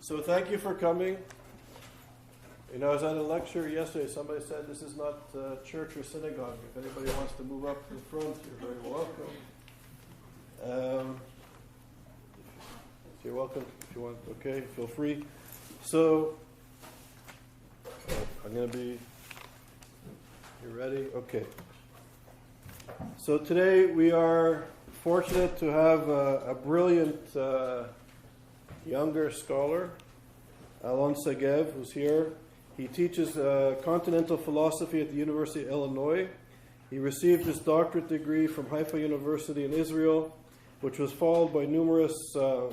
So thank you for coming. You know, I was at a lecture yesterday. Somebody said this is not church or synagogue. If anybody wants to move up to the front, you're very welcome. You're welcome if you want. Okay, feel free. So I'm going to be. You ready? Okay. So today we are fortunate to have a brilliant younger scholar, Alon Segev, who's here. He teaches continental philosophy at the University of Illinois. He received his doctorate degree from Haifa University in Israel, which was followed by numerous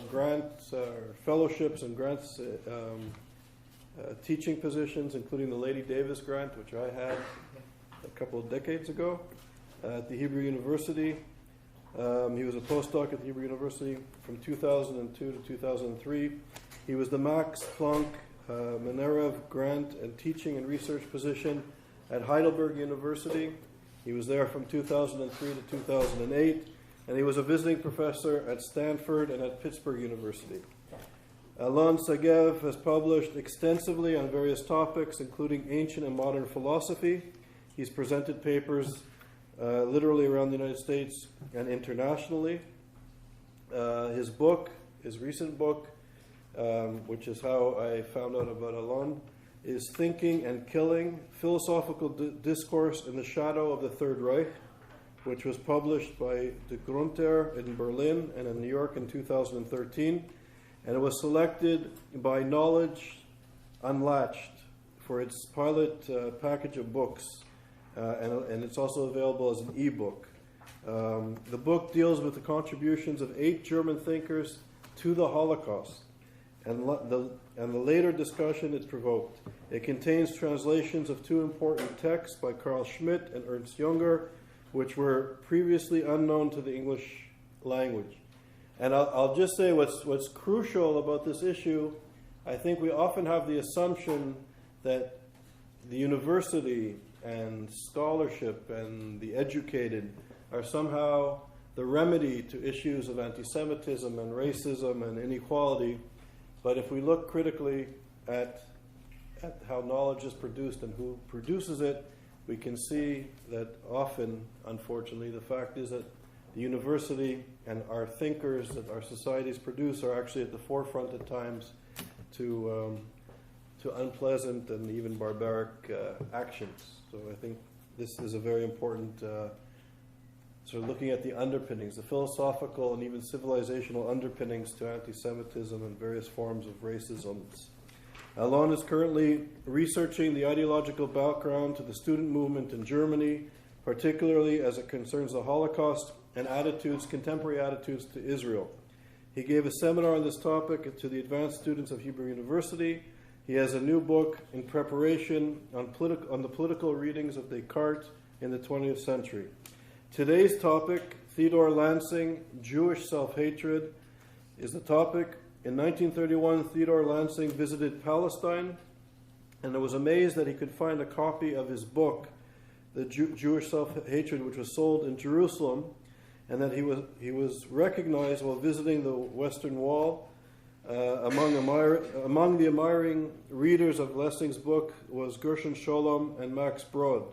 grants, fellowships and grants, teaching positions, including the Lady Davis grant, which I had a couple of decades ago at the Hebrew University. He was a postdoc at the Hebrew University from 2002 to 2003. He was the Max Planck Menerev grant and teaching and research position at Heidelberg University. He was there from 2003 to 2008, and he was a visiting professor at Stanford and at Pittsburgh University. Alon Segev has published extensively on various topics, including ancient and modern philosophy. He's presented papers literally around the United States and internationally. His recent book, which is how I found out about Alon, is Thinking and Killing, Philosophical Discourse in the Shadow of the Third Reich, which was published by De Grunter in Berlin and in New York in 2013. And it was selected by Knowledge Unlatched for its pilot package of books. And it's also available as an ebook. The book deals with the contributions of 8 German thinkers to the Holocaust and the later discussion it provoked. It contains translations of 2 important texts by Carl Schmitt and Ernst Junger, which were previously unknown to the English language. And I'll just say what's crucial about this issue. I think we often have the assumption that the university and scholarship and the educated are somehow the remedy to issues of anti-Semitism and racism and inequality. But if we look critically at how knowledge is produced and who produces it, we can see that often, unfortunately, the fact is that the university and our thinkers that our societies produce are actually at the forefront at times to unpleasant and even barbaric actions. So I think this is a very important sort of looking at the underpinnings, the philosophical and even civilizational underpinnings to anti-Semitism and various forms of racism. Alon is currently researching the ideological background to the student movement in Germany, particularly as it concerns the Holocaust and contemporary attitudes to Israel. He gave a seminar on this topic to the advanced students of Hebrew University. He has a new book in preparation on the political readings of Descartes in the 20th century. Today's topic, Theodor Lansing, Jewish self-hatred, is the topic. In 1931, Theodor Lansing visited Palestine and was amazed that he could find a copy of his book, The Jewish Self-Hatred, which was sold in Jerusalem, and that he was recognized while visiting the Western Wall. Among the admiring readers of Lessing's book was Gershon Scholem and Max Brod,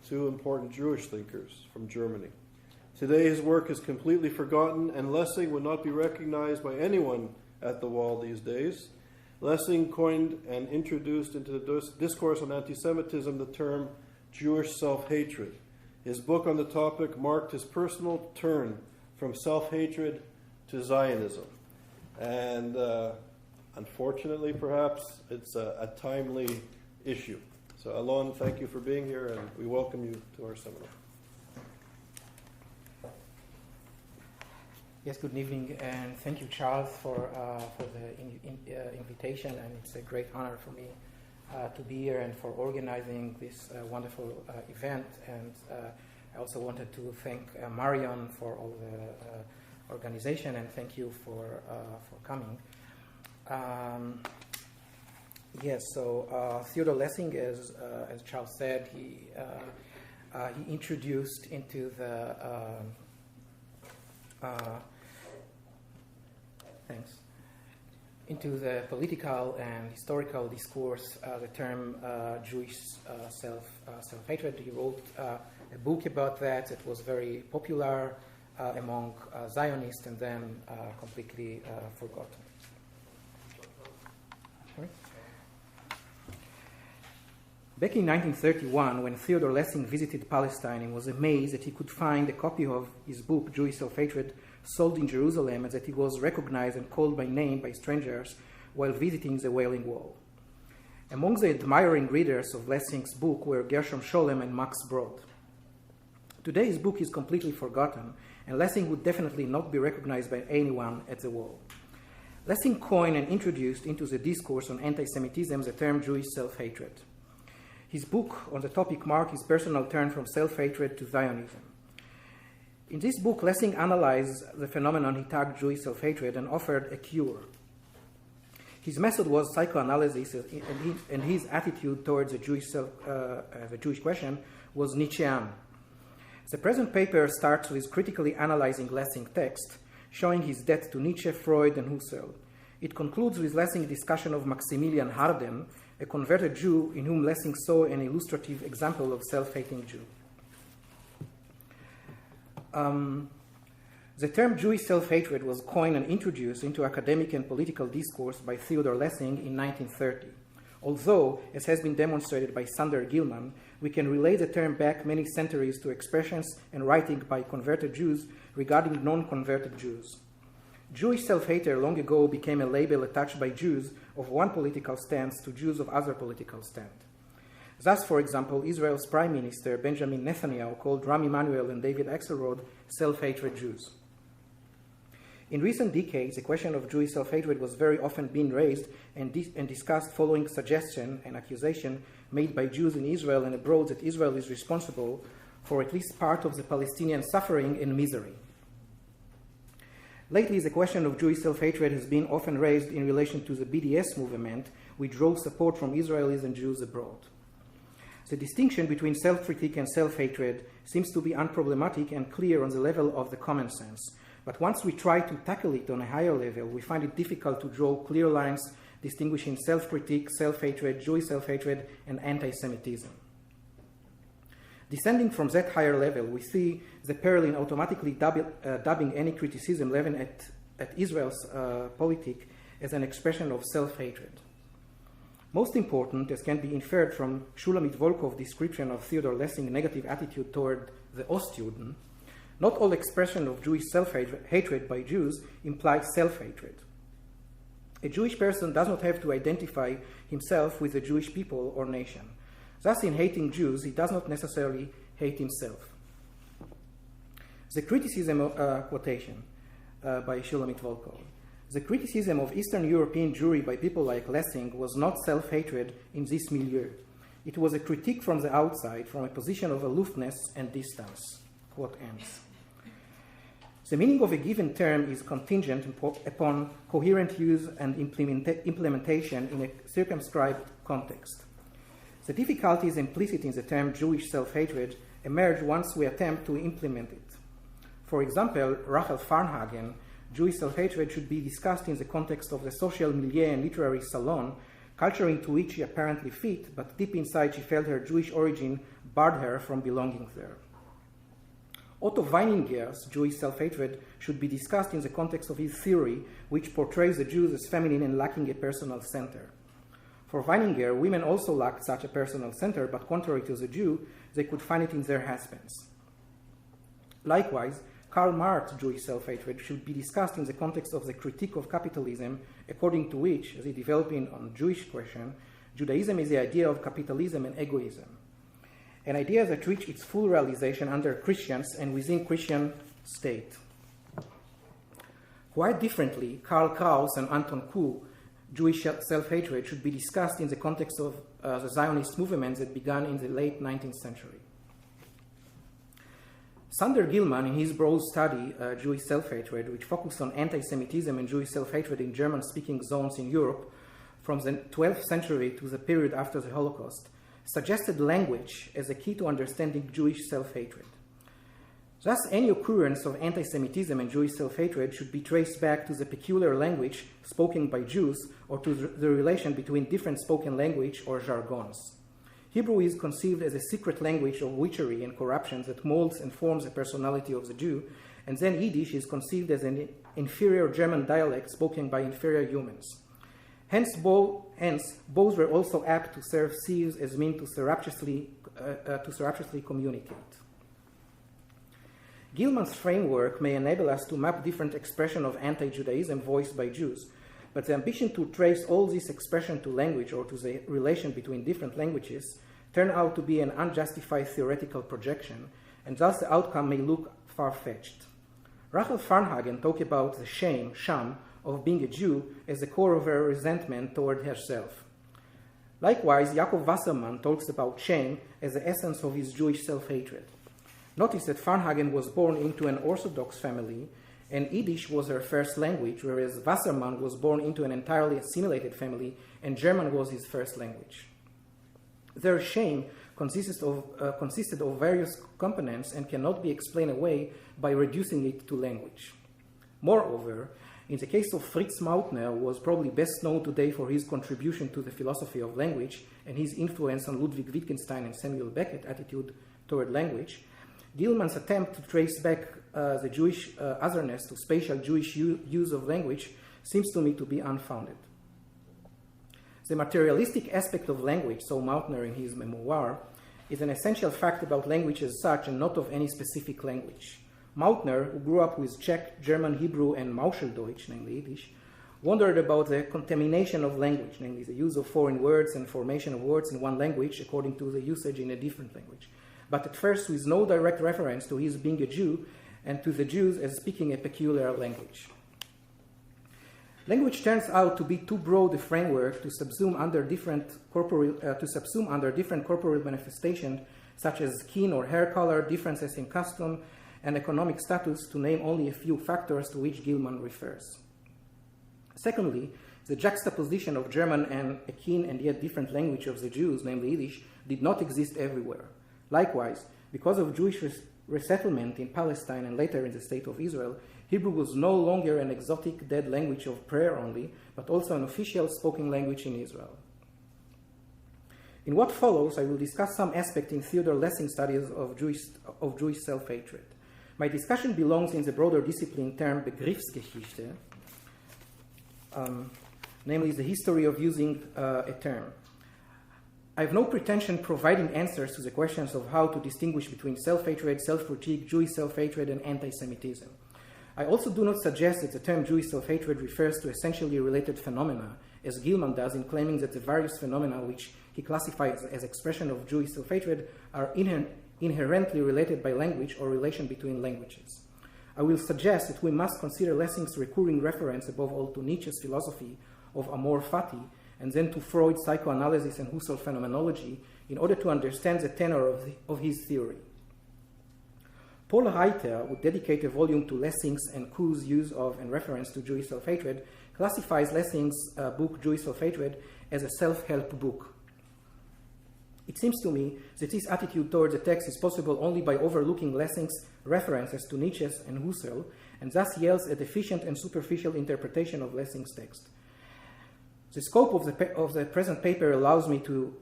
2 important Jewish thinkers from Germany. Today his work is completely forgotten, and Lessing would not be recognized by anyone at the Wall these days. Lessing coined and introduced into the discourse on anti-Semitism the term Jewish self-hatred. His book on the topic marked his personal turn from self-hatred to Zionism. And unfortunately, perhaps, it's a timely issue. So, Alon, thank you for being here, and we welcome you to our seminar. Yes, good evening, and thank you, Charles, for the invitation. And it's a great honor for me to be here and for organizing this wonderful event. And I also wanted to thank Marion for all the organization, and thank you for coming. Yes, so Theodor Lessing, as Charles said, he introduced into the thanks. into the political and historical discourse the term Jewish self-hatred. He wrote a book about that. It was very popular among Zionists and then completely forgotten. Sorry? Back in 1931, when Theodor Lessing visited Palestine and was amazed that he could find a copy of his book, Jewish Self-Hatred, sold in Jerusalem, and that he was recognized and called by name by strangers while visiting the Wailing Wall. Among the admiring readers of Lessing's book were Gershom Scholem and Max Brod. Today his book is completely forgotten, and Lessing would definitely not be recognized by anyone at the wall. Lessing coined and introduced into the discourse on anti-Semitism the term Jewish self-hatred. His book on the topic marked his personal turn from self-hatred to Zionism. In this book, Lessing analyzed the phenomenon he tagged Jewish self-hatred and offered a cure. His method was psychoanalysis, and his attitude towards the Jewish question was Nietzschean. The present paper starts with critically analyzing Lessing's text, showing his debt to Nietzsche, Freud, and Husserl. It concludes with Lessing's discussion of Maximilian Harden, a converted Jew in whom Lessing saw an illustrative example of self-hating Jew. The term Jewish self-hatred was coined and introduced into academic and political discourse by Theodor Lessing in 1930. Although, as has been demonstrated by Sander Gilman, we can relate the term back many centuries to expressions and writing by converted Jews regarding non-converted Jews. Jewish self-hater long ago became a label attached by Jews of one political stance to Jews of other political stand. Thus, for example, Israel's Prime Minister Benjamin Netanyahu called Rami Emanuel and David Axelrod self-hatred Jews. In recent decades, the question of Jewish self-hatred was very often being raised and discussed following suggestion and accusation made by Jews in Israel and abroad that Israel is responsible for at least part of the Palestinian suffering and misery. Lately, the question of Jewish self-hatred has been often raised in relation to the BDS movement, which drove support from Israelis and Jews abroad. The distinction between self-critique and self-hatred seems to be unproblematic and clear on the level of the common sense. But once we try to tackle it on a higher level, we find it difficult to draw clear lines distinguishing self-critique, self-hatred, Jewish self-hatred, and anti-Semitism. Descending from that higher level, we see the peril in automatically dubbing any criticism leveled at Israel's politic as an expression of self-hatred. Most important, as can be inferred from Shulamit Volkov's description of Theodor Lessing's negative attitude toward the Ostjuden, not all expression of Jewish self-hatred by Jews implies self-hatred. A Jewish person does not have to identify himself with the Jewish people or nation. Thus, in hating Jews, he does not necessarily hate himself. The criticism, quotation by Shulamit Volkov. The criticism of Eastern European Jewry by people like Lessing was not self-hatred in this milieu. It was a critique from the outside, from a position of aloofness and distance. Quote ends. The meaning of a given term is contingent upon coherent use and implementation in a circumscribed context. The difficulties implicit in the term Jewish self-hatred emerge once we attempt to implement it. For example, Rachel Farnhagen, Jewish self-hatred should be discussed in the context of the social milieu and literary salon, culture into which she apparently fit, but deep inside she felt her Jewish origin barred her from belonging there. Otto Weininger's Jewish self-hatred should be discussed in the context of his theory, which portrays the Jews as feminine and lacking a personal center. For Weininger, women also lacked such a personal center, but contrary to the Jew, they could find it in their husbands. Likewise, Karl Marx's Jewish self-hatred should be discussed in the context of the critique of capitalism, according to which, as he developed on Jewish question, Judaism is the idea of capitalism and egoism, an idea that reached its full realization under Christians and within Christian state. Quite differently, Karl Kraus and Anton Kuh, Jewish self-hatred should be discussed in the context of the Zionist movement that began in the late 19th century. Sander Gilman, in his broad study, Jewish Self-Hatred, which focused on anti-Semitism and Jewish self-hatred in German-speaking zones in Europe from the 12th century to the period after the Holocaust, suggested language as a key to understanding Jewish self-hatred. Thus, any occurrence of anti-Semitism and Jewish self-hatred should be traced back to the peculiar language spoken by Jews or to the relation between different spoken language or jargons. Hebrew is conceived as a secret language of witchery and corruption that molds and forms the personality of the Jew, and then Yiddish is conceived as an inferior German dialect spoken by inferior humans. Hence, both were also apt to serve sieves as means to surreptitiously communicate. Gilman's framework may enable us to map different expressions of anti-Judaism voiced by Jews, but the ambition to trace all this expression to language or to the relation between different languages turned out to be an unjustified theoretical projection, and thus the outcome may look far-fetched. Rachel Farnhagen talked about the shame, of being a Jew as the core of her resentment toward herself. Likewise, Yaakov Wasserman talks about shame as the essence of his Jewish self-hatred. Notice that Farnhagen was born into an Orthodox family, and Yiddish was her first language, whereas Wasserman was born into an entirely assimilated family, and German was his first language. Their shame consisted of various components and cannot be explained away by reducing it to language. Moreover, in the case of Fritz Mautner, who was probably best known today for his contribution to the philosophy of language and his influence on Ludwig Wittgenstein and Samuel Beckett's attitude toward language, Gilman's attempt to trace back the Jewish otherness to spatial Jewish use of language seems to me to be unfounded. The materialistic aspect of language, so Mautner in his memoir, is an essential fact about language as such and not of any specific language. Mautner, who grew up with Czech, German, Hebrew, and Mauscheldeutsch, namely Yiddish, wondered about the contamination of language, namely the use of foreign words and formation of words in one language according to the usage in a different language, but at first with no direct reference to his being a Jew and to the Jews as speaking a peculiar language. Language turns out to be too broad a framework to subsume under different corporeal manifestations such as skin or hair color, differences in custom, and economic status, to name only a few factors to which Gilman refers. Secondly, the juxtaposition of German and a keen and yet different language of the Jews, namely Yiddish, did not exist everywhere. Likewise, because of Jewish resettlement in Palestine and later in the State of Israel, Hebrew was no longer an exotic dead language of prayer only, but also an official spoken language in Israel. In what follows, I will discuss some aspect in Theodor Lessing's studies of Jewish self-hatred. My discussion belongs in the broader discipline termed Begriffsgeschichte, namely the history of using a term. I have no pretension providing answers to the questions of how to distinguish between self-hatred, self-critique, Jewish self-hatred, and anti-Semitism. I also do not suggest that the term Jewish self-hatred refers to essentially related phenomena, as Gilman does in claiming that the various phenomena which he classifies as expression of Jewish self-hatred are inherently related by language or relation between languages. I will suggest that we must consider Lessing's recurring reference above all to Nietzsche's philosophy of amor fati, and then to Freud's psychoanalysis and Husserl phenomenology in order to understand the tenor of his theory. Paul Reiter, who dedicated a volume to Lessing's and Kuh's use of and reference to Jewish self-hatred, classifies Lessing's book Jewish Self-Hatred as a self-help book. It seems to me that this attitude toward the text is possible only by overlooking Lessing's references to Nietzsche and Husserl, and thus yields a deficient and superficial interpretation of Lessing's text. The scope of the present paper allows me to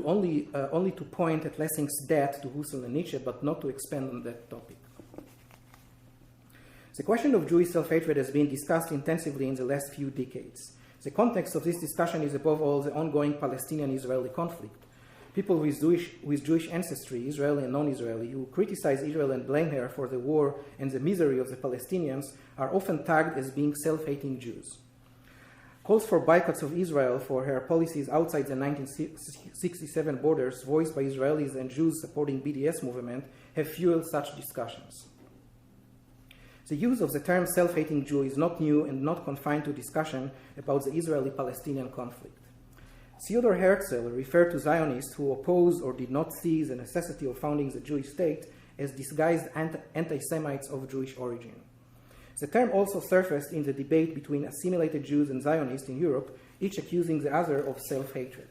only to point at Lessing's debt to Husserl and Nietzsche, but not to expand on that topic. The question of Jewish self-hatred has been discussed intensively in the last few decades. The context of this discussion is above all the ongoing Palestinian-Israeli conflict. People with Jewish ancestry, Israeli and non-Israeli, who criticize Israel and blame her for the war and the misery of the Palestinians are often tagged as being self-hating Jews. Calls for boycotts of Israel for her policies outside the 1967 borders, voiced by Israelis and Jews supporting BDS movement, have fueled such discussions. The use of the term self-hating Jew is not new and not confined to discussion about the Israeli-Palestinian conflict. Theodor Herzl referred to Zionists who opposed or did not see the necessity of founding the Jewish state as disguised anti-Semites of Jewish origin. The term also surfaced in the debate between assimilated Jews and Zionists in Europe, each accusing the other of self-hatred.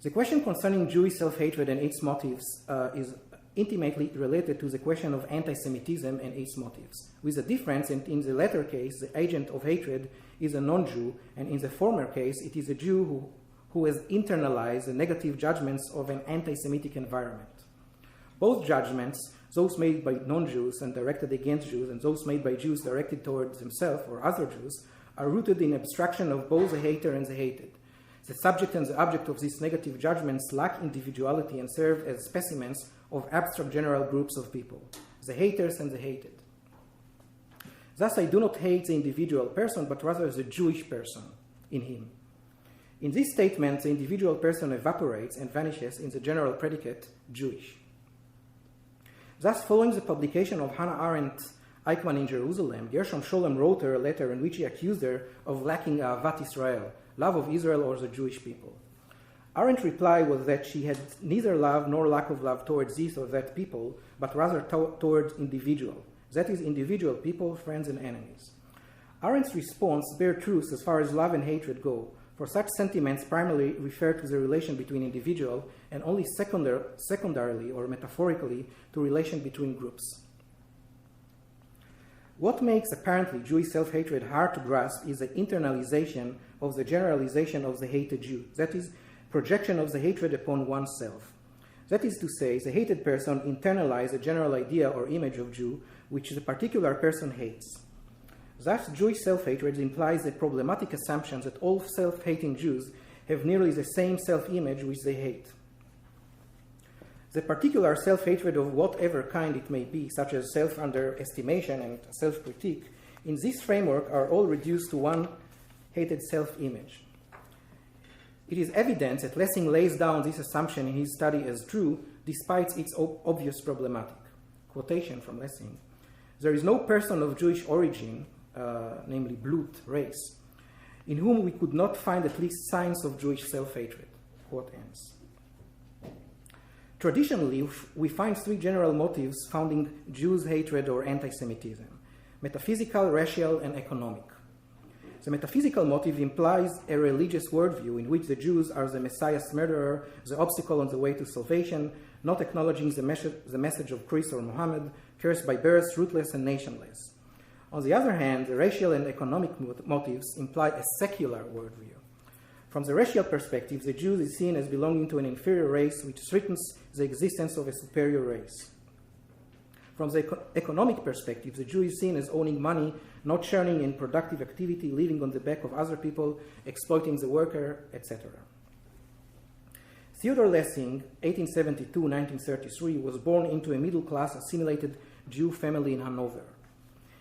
The question concerning Jewish self-hatred and its motives is intimately related to the question of anti-Semitism and its motives, with the difference in the latter case, the agent of hatred is a non-Jew, and in the former case, it is a Jew who has internalized the negative judgments of an anti-Semitic environment. Both judgments, those made by non-Jews and directed against Jews, and those made by Jews directed towards themselves or other Jews, are rooted in abstraction of both the hater and the hated. The subject and the object of these negative judgments lack individuality and serve as specimens of abstract general groups of people, the haters and the hated. Thus, I do not hate the individual person, but rather the Jewish person in him. In this statement, the individual person evaporates and vanishes in the general predicate, Jewish. Thus, following the publication of Hannah Arendt Eichmann in Jerusalem, Gershom Scholem wrote her a letter in which he accused her of lacking Ahavat Israel, love of Israel or the Jewish people. Arendt's reply was that she had neither love nor lack of love towards this or that people, but rather towards individual, that is, individual people, friends and enemies. Arendt's response bears truth as far as love and hatred go, for such sentiments primarily refer to the relation between individual and only secondarily or metaphorically to relation between groups. What makes apparently Jewish self-hatred hard to grasp is the internalization of the generalization of the hated Jew, that is, projection of the hatred upon oneself. That is to say, the hated person internalizes a general idea or image of Jew, which the particular person hates. Thus, Jewish self-hatred implies a problematic assumption that all self-hating Jews have nearly the same self-image which they hate. The particular self-hatred of whatever kind it may be, such as self-underestimation and self-critique, in this framework are all reduced to one hated self-image. It is evident that Lessing lays down this assumption in his study as true, despite its obvious problematic. Quotation from Lessing: "There is no person of Jewish origin, namely Blut, race, in whom we could not find at least signs of Jewish self-hatred." Quote ends. Traditionally, we find three general motives founding Jews' hatred or anti-Semitism: metaphysical, racial, and economic. The metaphysical motive implies a religious worldview in which the Jews are the Messiah's murderer, the obstacle on the way to salvation, not acknowledging the message of Christ or Muhammad, cursed by birth, rootless, and nationless. On the other hand, the racial and economic motives imply a secular worldview. From the racial perspective, the Jew is seen as belonging to an inferior race which threatens the existence of a superior race. From the economic perspective, the Jew is seen as owning money, not sharing in productive activity, living on the back of other people, exploiting the worker, etc. Theodor Lessing, 1872-1933, was born into a middle-class assimilated Jew family in Hanover.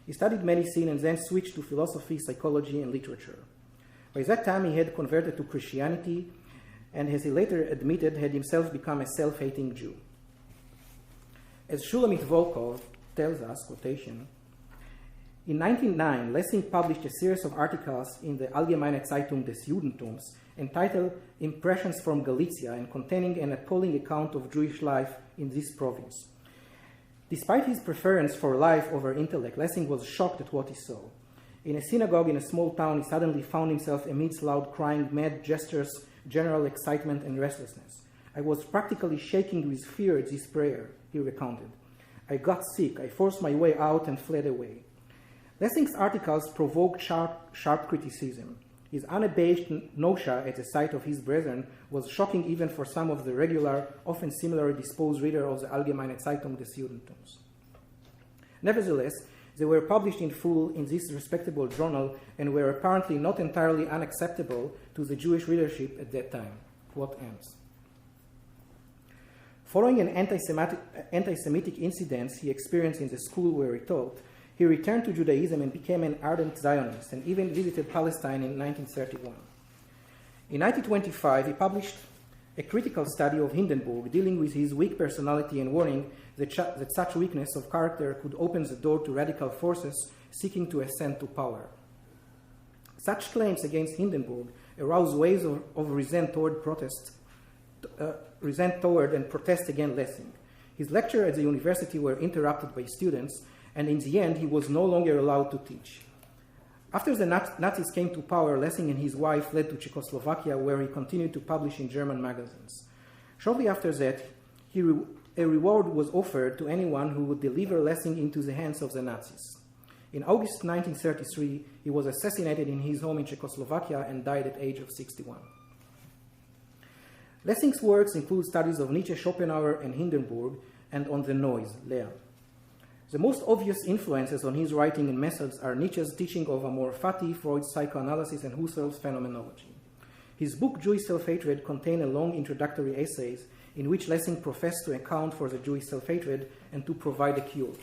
He studied medicine and then switched to philosophy, psychology, and literature. By that time, he had converted to Christianity, and as he later admitted, had himself become a self-hating Jew. As Shulamit Volkov tells us, quotation, in 1909, Lessing published a series of articles in the Allgemeine Zeitung des Judentums entitled Impressions from Galicia and containing an appalling account of Jewish life in this province. Despite his preference for life over intellect, Lessing was shocked at what he saw. In a synagogue in a small town, he suddenly found himself amidst loud crying, mad gestures, general excitement, and restlessness. I was practically shaking with fear at this prayer, he recounted. I got sick. I forced my way out and fled away. Lessing's articles provoked sharp criticism. His unabashed nausea at the sight of his brethren was shocking even for some of the regular, often similarly disposed reader of the Allgemeine Zeitung des Judentums. Nevertheless, they were published in full in this respectable journal and were apparently not entirely unacceptable to the Jewish readership at that time. Quote ends. Following an anti-Semitic incident he experienced in the school where he taught, he returned to Judaism and became an ardent Zionist and even visited Palestine in 1931. In 1925, he published a critical study of Hindenburg, dealing with his weak personality and warning that such weakness of character could open the door to radical forces seeking to ascend to power. Such claims against Hindenburg aroused waves of resent toward and protest against Lessing. His lectures at the university were interrupted by students, and in the end, he was no longer allowed to teach. After the Nazis came to power, Lessing and his wife fled to Czechoslovakia, where he continued to publish in German magazines. Shortly after that, he a reward was offered to anyone who would deliver Lessing into the hands of the Nazis. In August 1933, he was assassinated in his home in Czechoslovakia and died at the age of 61. Lessing's works include studies of Nietzsche, Schopenhauer, and Hindenburg, and on the noise, Lärm. The most obvious influences on his writing and methods are Nietzsche's teaching of amor fati, Freud's psychoanalysis, and Husserl's phenomenology. His book, Jewish Self-Hatred, contained a long introductory essays in which Lessing professed to account for the Jewish self-hatred and to provide a cure.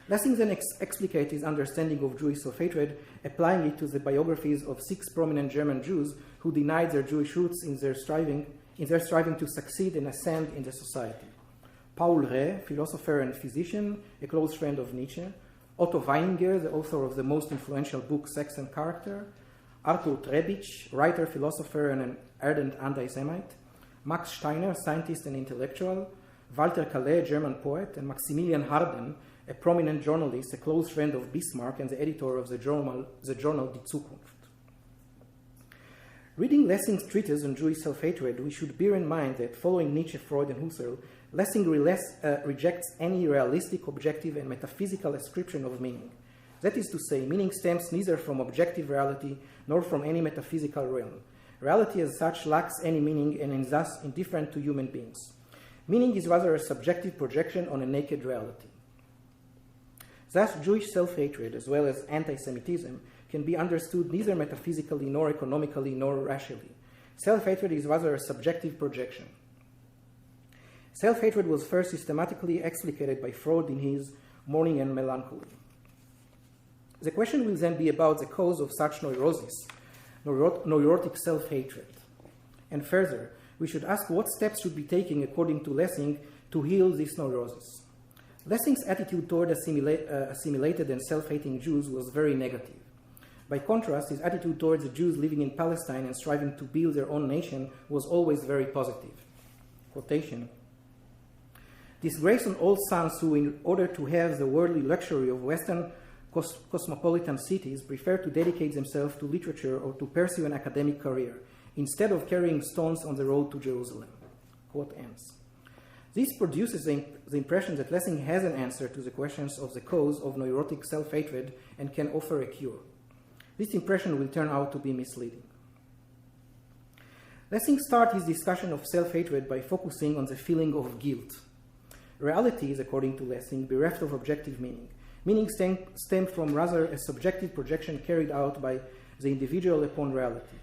Lessing then explicates his understanding of Jewish self-hatred, applying it to the biographies of 6 prominent German Jews who denied their Jewish roots in their striving to succeed and ascend in the society. Paul Reh, philosopher and physician, a close friend of Nietzsche. Otto Weininger, the author of the most influential book, Sex and Character. Arthur Trebitsch, writer, philosopher, and an ardent anti-Semite. Max Steiner, scientist and intellectual. Walter Calais, German poet. And Maximilian Harden, a prominent journalist, a close friend of Bismarck, and the editor of the journal Die Zukunft. Reading Lessing's treatise on Jewish self-hatred, we should bear in mind that following Nietzsche, Freud, and Husserl, Lessing rejects any realistic, objective, and metaphysical ascription of meaning. That is to say, meaning stems neither from objective reality nor from any metaphysical realm. Reality as such lacks any meaning and is thus indifferent to human beings. Meaning is rather a subjective projection on a naked reality. Thus, Jewish self-hatred, as well as anti-Semitism, can be understood neither metaphysically nor economically nor racially. Self-hatred is rather a subjective projection. Self-hatred was first systematically explicated by Freud in his Mourning and Melancholy. The question will then be about the cause of such neurosis, neurotic self-hatred. And further, we should ask what steps should be taken according to Lessing to heal this neurosis. Lessing's attitude toward assimilated and self-hating Jews was very negative. By contrast, his attitude towards the Jews living in Palestine and striving to build their own nation was always very positive. Quotation. Disgrace on all sons who, in order to have the worldly luxury of Western cosmopolitan cities, prefer to dedicate themselves to literature or to pursue an academic career, instead of carrying stones on the road to Jerusalem. Quote ends. This produces the impression that Lessing has an answer to the questions of the cause of neurotic self-hatred and can offer a cure. This impression will turn out to be misleading. Lessing starts his discussion of self-hatred by focusing on the feeling of guilt. Reality is, according to Lessing, bereft of objective meaning. Meaning stem from rather a subjective projection carried out by the individual upon reality.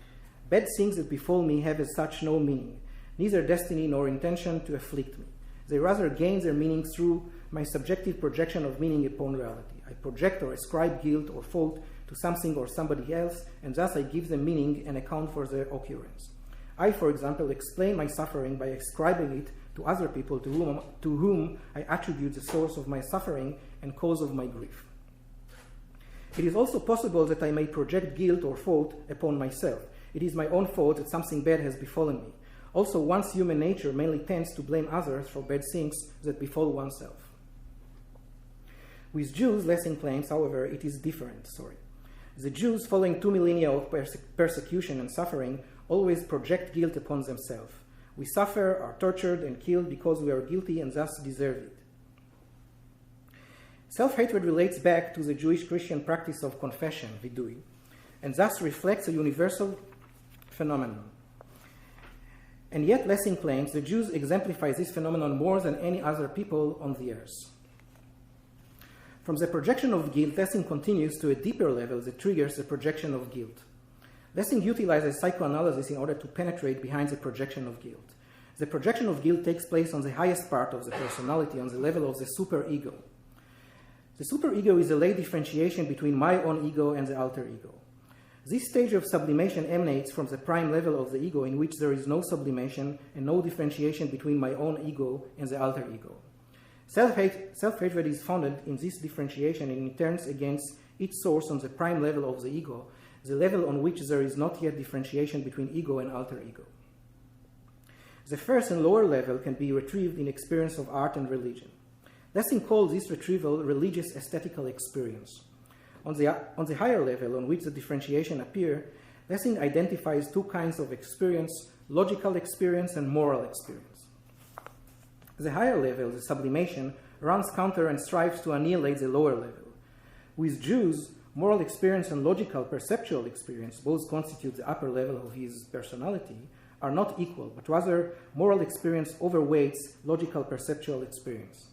Bad things that befall me have as such no meaning, neither destiny nor intention to afflict me. They rather gain their meaning through my subjective projection of meaning upon reality. I project or ascribe guilt or fault to something or somebody else, and thus I give them meaning and account for their occurrence. I, for example, explain my suffering by ascribing it to other people to whom I attribute the source of my suffering and cause of my grief. It is also possible that I may project guilt or fault upon myself. It is my own fault that something bad has befallen me. Also, one's human nature mainly tends to blame others for bad things that befall oneself. With Jews, Lessing claims, however, it is different. The Jews, following 2 millennia of persecution and suffering, always project guilt upon themselves. We suffer, are tortured, and killed because we are guilty and thus deserve it. Self-hatred relates back to the Jewish Christian practice of confession, vidui, and thus reflects a universal phenomenon. And yet, Lessing claims the Jews exemplify this phenomenon more than any other people on the earth. From the projection of guilt, Lessing continues to a deeper level that triggers the projection of guilt. Lessing utilizes psychoanalysis in order to penetrate behind the projection of guilt. The projection of guilt takes place on the highest part of the personality, on the level of the superego. The superego is a late differentiation between my own ego and the alter ego. This stage of sublimation emanates from the prime level of the ego, in which there is no sublimation and no differentiation between my own ego and the alter ego. Self-hatred is founded in this differentiation and it turns against its source on the prime level of the ego, the level on which there is not yet differentiation between ego and alter ego. The first and lower level can be retrieved in experience of art and religion. Lessing calls this retrieval religious aesthetical experience. On the higher level on which the differentiation appears, Lessing identifies 2 kinds of experience, logical experience and moral experience. The higher level, the sublimation, runs counter and strives to annihilate the lower level. With Jews, moral experience and logical perceptual experience, both constitute the upper level of his personality, are not equal, but rather moral experience overweights logical perceptual experience.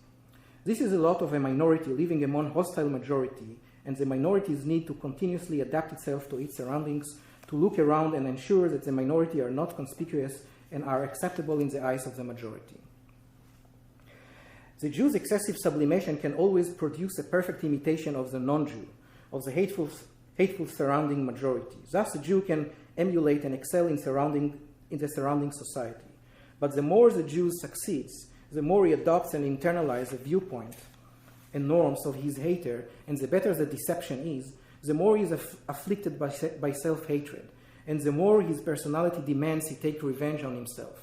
This is a lot of a minority living among hostile majority, and the minority's need to continuously adapt itself to its surroundings, to look around and ensure that the minority are not conspicuous and are acceptable in the eyes of the majority. The Jew's excessive sublimation can always produce a perfect imitation of the non-Jew, of the hateful surrounding majority. Thus, the Jew can emulate and excel in the surrounding society. But the more the Jew succeeds, the more he adopts and internalizes the viewpoint and norms of his hater, and the better the deception is, the more he is afflicted by self-hatred, and the more his personality demands he take revenge on himself.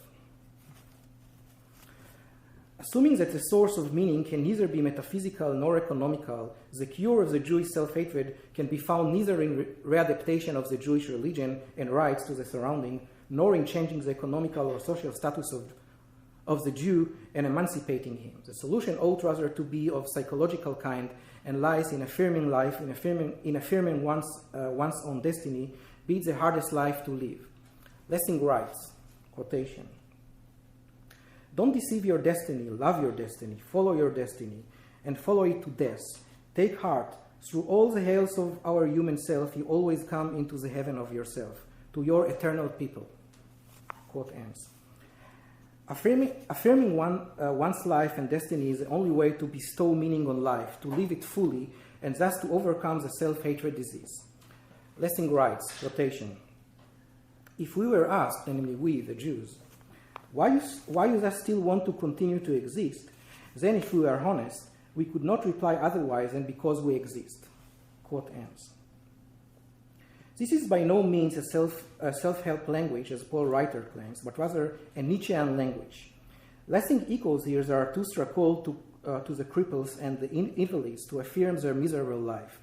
Assuming that the source of meaning can neither be metaphysical nor economical, the cure of the Jewish self-hatred can be found neither in readaptation of the Jewish religion and rights to the surrounding, nor in changing the economical or social status of the Jew and emancipating him. The solution ought rather to be of psychological kind and lies in affirming life, in affirming one's own destiny, be it the hardest life to live. Lessing writes, quotation, "Don't deceive your destiny, love your destiny, follow your destiny, and follow it to death. Take heart, through all the hells of our human self, you always come into the heaven of yourself, to your eternal people." Quote ends. Affirming one's life and destiny is the only way to bestow meaning on life, to live it fully, and thus to overcome the self-hatred disease. Lessing writes, quotation, "If we were asked, namely we, the Jews, why you thus still want to continue to exist, then if we were honest, we could not reply otherwise than because we exist." Quote ends. This is by no means a self-help language, as Paul Reiter claims, but rather a Nietzschean language. Lessing echoes here Zarathustra called to the cripples and the invalids to affirm their miserable life.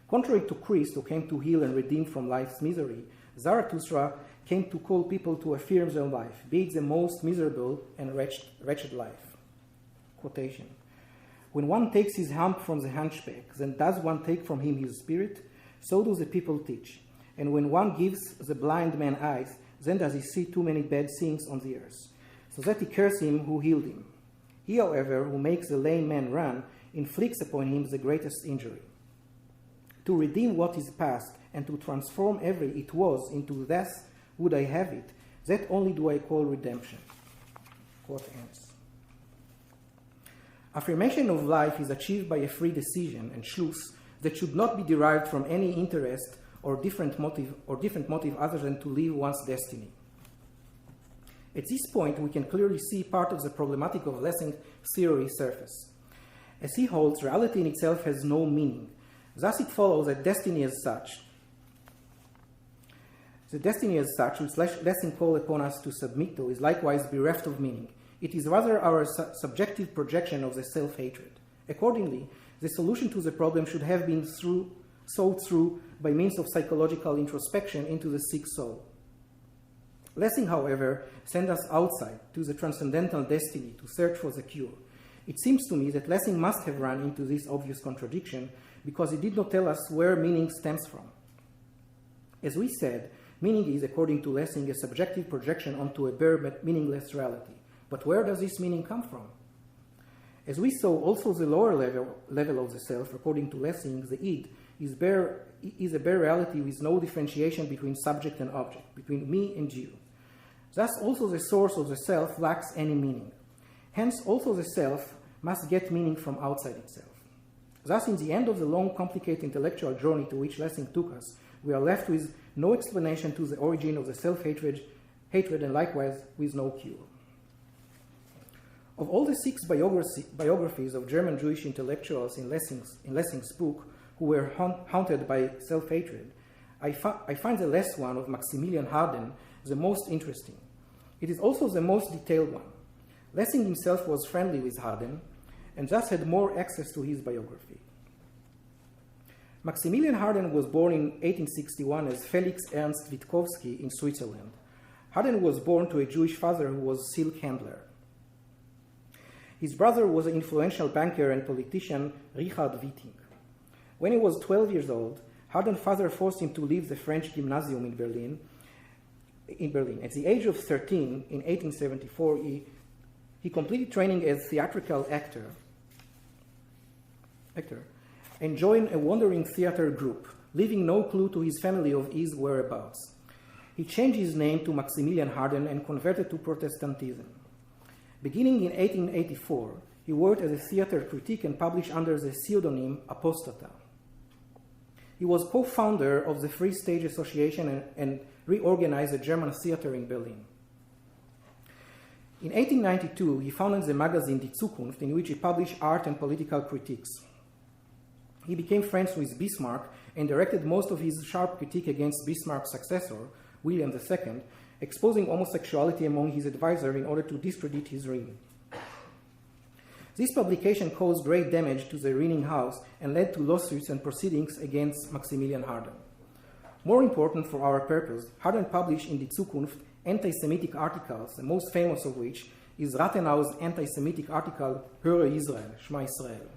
Contrary to Christ, who came to heal and redeem from life's misery, Zarathustra came to call people to affirm their life, be it the most miserable and wretched life. Quotation, "When one takes his hump from the hunchback, then does one take from him his spirit? So do the people teach. And when one gives the blind man eyes, then does he see too many bad things on the earth, so that he curse him who healed him. He, however, who makes the lame man run, inflicts upon him the greatest injury. To redeem what is past, and to transform every it was into thus would I have it, that only do I call redemption." Quote ends. Affirmation of life is achieved by a free decision and schluss that should not be derived from any interest or different motive other than to live one's destiny. At this point, we can clearly see part of the problematic of Lessing's theory surface. As he holds, reality in itself has no meaning. Thus it follows that destiny as such, which Lessing calls upon us to submit to, is likewise bereft of meaning. It is rather our subjective projection of the self-hatred. Accordingly, the solution to the problem should have been sought through by means of psychological introspection into the sick soul. Lessing, however, sends us outside to the transcendental destiny to search for the cure. It seems to me that Lessing must have run into this obvious contradiction because he did not tell us where meaning stems from. As we said, meaning is, according to Lessing, a subjective projection onto a bare but meaningless reality. But where does this meaning come from? As we saw, also the lower level of the self, according to Lessing, the id, is a bare reality with no differentiation between subject and object, between me and you. Thus, also the source of the self lacks any meaning. Hence, also the self must get meaning from outside itself. Thus, in the end of the long, complicated intellectual journey to which Lessing took us, we are left with no explanation to the origin of the self-hatred, and likewise with no cure. Of all the 6 biographies of German Jewish intellectuals in Lessing's book who were haunted by self-hatred, I find the last one of Maximilian Harden the most interesting. It is also the most detailed one. Lessing himself was friendly with Harden and thus had more access to his biography. Maximilian Harden was born in 1861 as Felix Ernst Witkowski in Switzerland. Harden was born to a Jewish father who was a silk handler. His brother was the influential banker and politician Richard Witting. When he was 12 years old, Harden's father forced him to leave the French gymnasium in Berlin. At the age of 13, in 1874, he completed training as theatrical actor and joined a wandering theater group, leaving no clue to his family of his whereabouts. He changed his name to Maximilian Harden and converted to Protestantism. Beginning in 1884, he worked as a theater critic and published under the pseudonym Apostata. He was co-founder of the Free Stage Association and reorganized the German theater in Berlin. In 1892, he founded the magazine Die Zukunft, in which he published art and political critiques. He became friends with Bismarck and directed most of his sharp critique against Bismarck's successor, William II, exposing homosexuality among his advisors in order to discredit his reign. This publication caused great damage to the reigning house and led to lawsuits and proceedings against Maximilian Harden. More important for our purpose, Harden published in Die Zukunft anti-Semitic articles, the most famous of which is Rathenau's anti-Semitic article, Höre Israel, Shema Israel.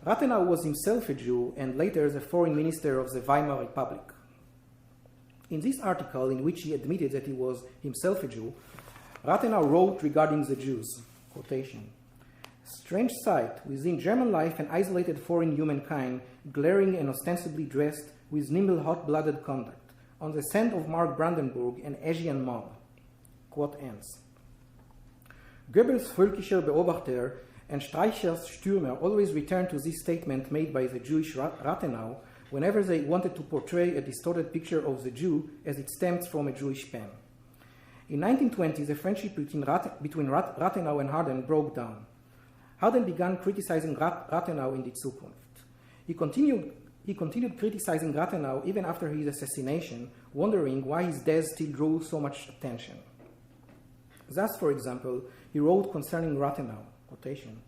Rathenau was himself a Jew and later the foreign minister of the Weimar Republic. In this article, in which he admitted that he was himself a Jew, Rathenau wrote regarding the Jews, quotation, "Strange sight, within German life an isolated foreign humankind, glaring and ostensibly dressed with nimble hot-blooded conduct, on the scent of Mark Brandenburg, an Asian mob." Quote ends. Goebbels' völkischer Beobachter and Streicher's Stürmer always return to this statement made by the Jewish Rathenau whenever they wanted to portray a distorted picture of the Jew as it stems from a Jewish pen. In 1920, the friendship between Rathenau and Harden broke down. Harden began criticizing Rathenau in Die Zukunft. He continued criticizing Rathenau even after his assassination, wondering why his death still drew so much attention. Thus, for example, he wrote concerning Rathenau, quotation,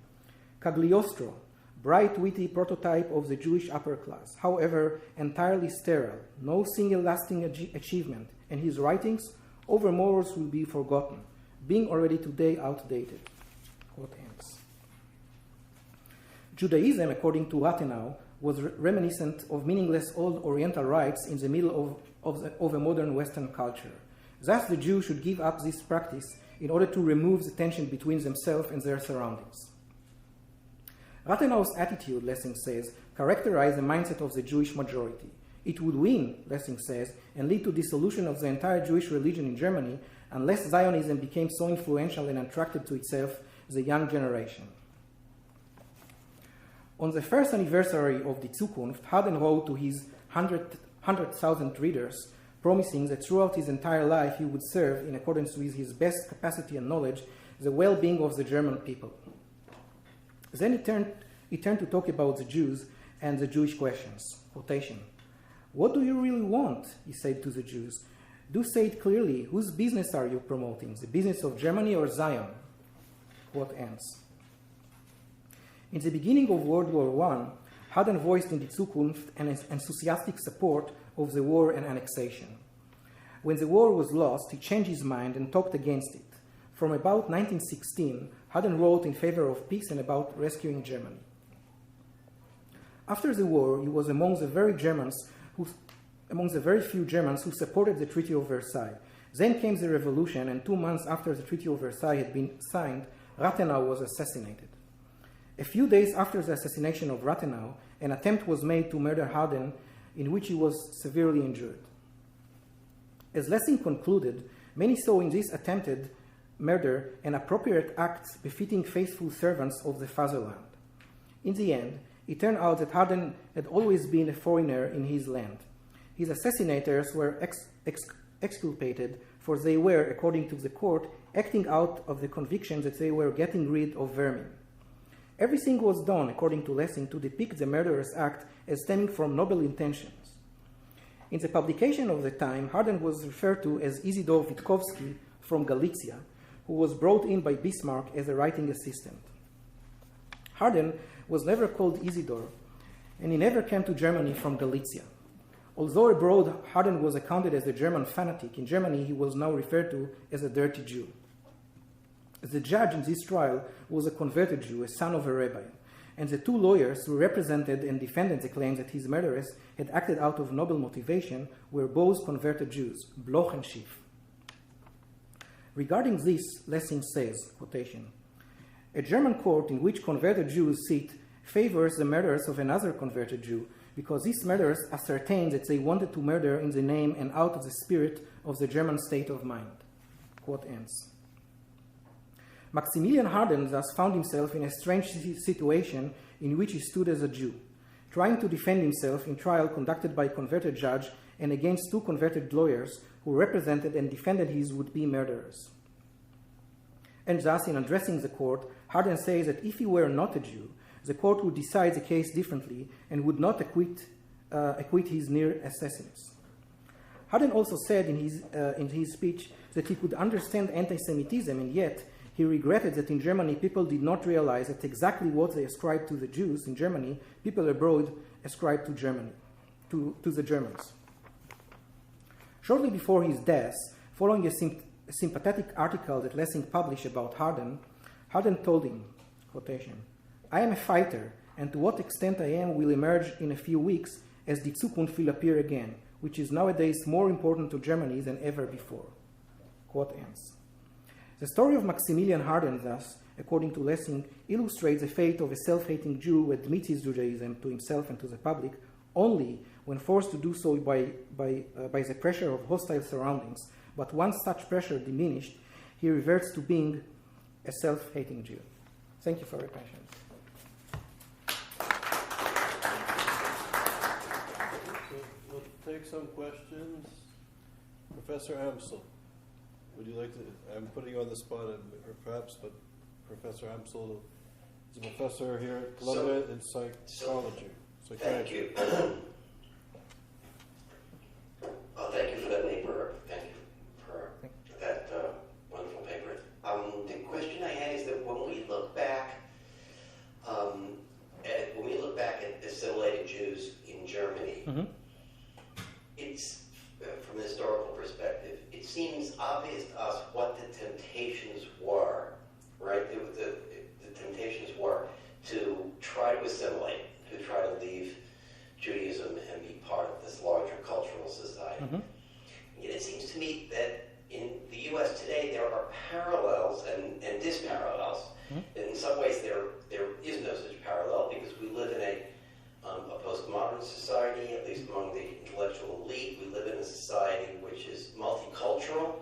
"Cagliostro, bright, witty prototype of the Jewish upper class, however, entirely sterile, no single lasting achievement, and his writings, over morals, will be forgotten, being already today outdated." Quote ends. Judaism, according to Rathenau, was reminiscent of meaningless old Oriental rites in the middle of a modern Western culture. Thus, the Jew should give up this practice in order to remove the tension between themselves and their surroundings. Rathenau's attitude, Lessing says, characterized the mindset of the Jewish majority. It would win, Lessing says, and lead to dissolution of the entire Jewish religion in Germany unless Zionism became so influential and attracted to itself the young generation. On the first anniversary of Die Zukunft, Harden wrote to his 100,000 readers, promising that throughout his entire life he would serve, in accordance with his best capacity and knowledge, the well-being of the German people. Then he turned to talk about the Jews and the Jewish questions. Quotation, "What do you really want?" he said to the Jews. "Do say it clearly. Whose business are you promoting? The business of Germany or Zion?" Quote ends. In the beginning of World War I, Harden voiced in Die Zukunft an enthusiastic support of the war and annexation. When the war was lost, he changed his mind and talked against it. From about 1916, Harden wrote in favor of peace and about rescuing Germany. After the war, he was among the very few Germans who supported the Treaty of Versailles. Then came the revolution, and 2 months after the Treaty of Versailles had been signed, Rathenau was assassinated. A few days after the assassination of Rathenau, an attempt was made to murder Harden, in which he was severely injured. As Lessing concluded, many saw in this attempted murder an appropriate act befitting faithful servants of the fatherland. In the end, it turned out that Harden had always been a foreigner in his land. His assassinators were exculpated, for they were, according to the court, acting out of the conviction that they were getting rid of vermin. Everything was done, according to Lessing, to depict the murderous act as stemming from noble intentions. In the publication of the time, Harden was referred to as Isidor Witkowski from Galicia, who was brought in by Bismarck as a writing assistant. Harden was never called Isidor, and he never came to Germany from Galicia. Although abroad, Harden was accounted as a German fanatic. In Germany, he was now referred to as a dirty Jew. The judge in this trial was a converted Jew, a son of a rabbi, and the two lawyers who represented and defended the claim that his murderers had acted out of noble motivation were both converted Jews, Bloch and Schiff. Regarding this, Lessing says, quotation, "A German court in which converted Jews sit favors the murderers of another converted Jew because these murderers ascertained that they wanted to murder in the name and out of the spirit of the German state of mind." Quote ends. Maximilian Harden thus found himself in a strange situation in which he stood as a Jew, trying to defend himself in trial conducted by a converted judge and against two converted lawyers who represented and defended his would-be murderers. And thus, in addressing the court, Harden says that if he were not a Jew, the court would decide the case differently and would not acquit his near assassins. Harden also said in his speech that he could understand anti-Semitism, and yet he regretted that in Germany people did not realize that exactly what they ascribed to the Jews in Germany, people abroad ascribed to Germany, to the Germans. Shortly before his death, following a sympathetic article that Lessing published about Harden, Harden told him, quotation, "I am a fighter, and to what extent I am will emerge in a few weeks as die Zukunft will appear again, which is nowadays more important to Germany than ever before." Quote ends. The story of Maximilian Harden, thus, according to Lessing, illustrates the fate of a self-hating Jew who admits his Judaism to himself and to the public only when forced to do so by the pressure of hostile surroundings. But once such pressure diminished, he reverts to being a self-hating Jew. Thank you for your patience. We'll take some questions. Professor Amsel, would you like to? I'm putting you on the spot, perhaps, but Professor Amsel is a professor here at Columbia in psychology. Thank you. Well, thank you for that paper. Thank you for that wonderful paper. The question I had is that when we look back at assimilated Jews in Germany, it's from a historical perspective, it seems obvious to us what the temptations were, right? The temptations were to try to assimilate, to try to leave Judaism and be part of this larger cultural society. Yet it seems to me that in the U.S. today there are parallels and disparallels. In some ways there is no such parallel because we live in a postmodern society, at least among the intellectual elite. We live in a society which is multicultural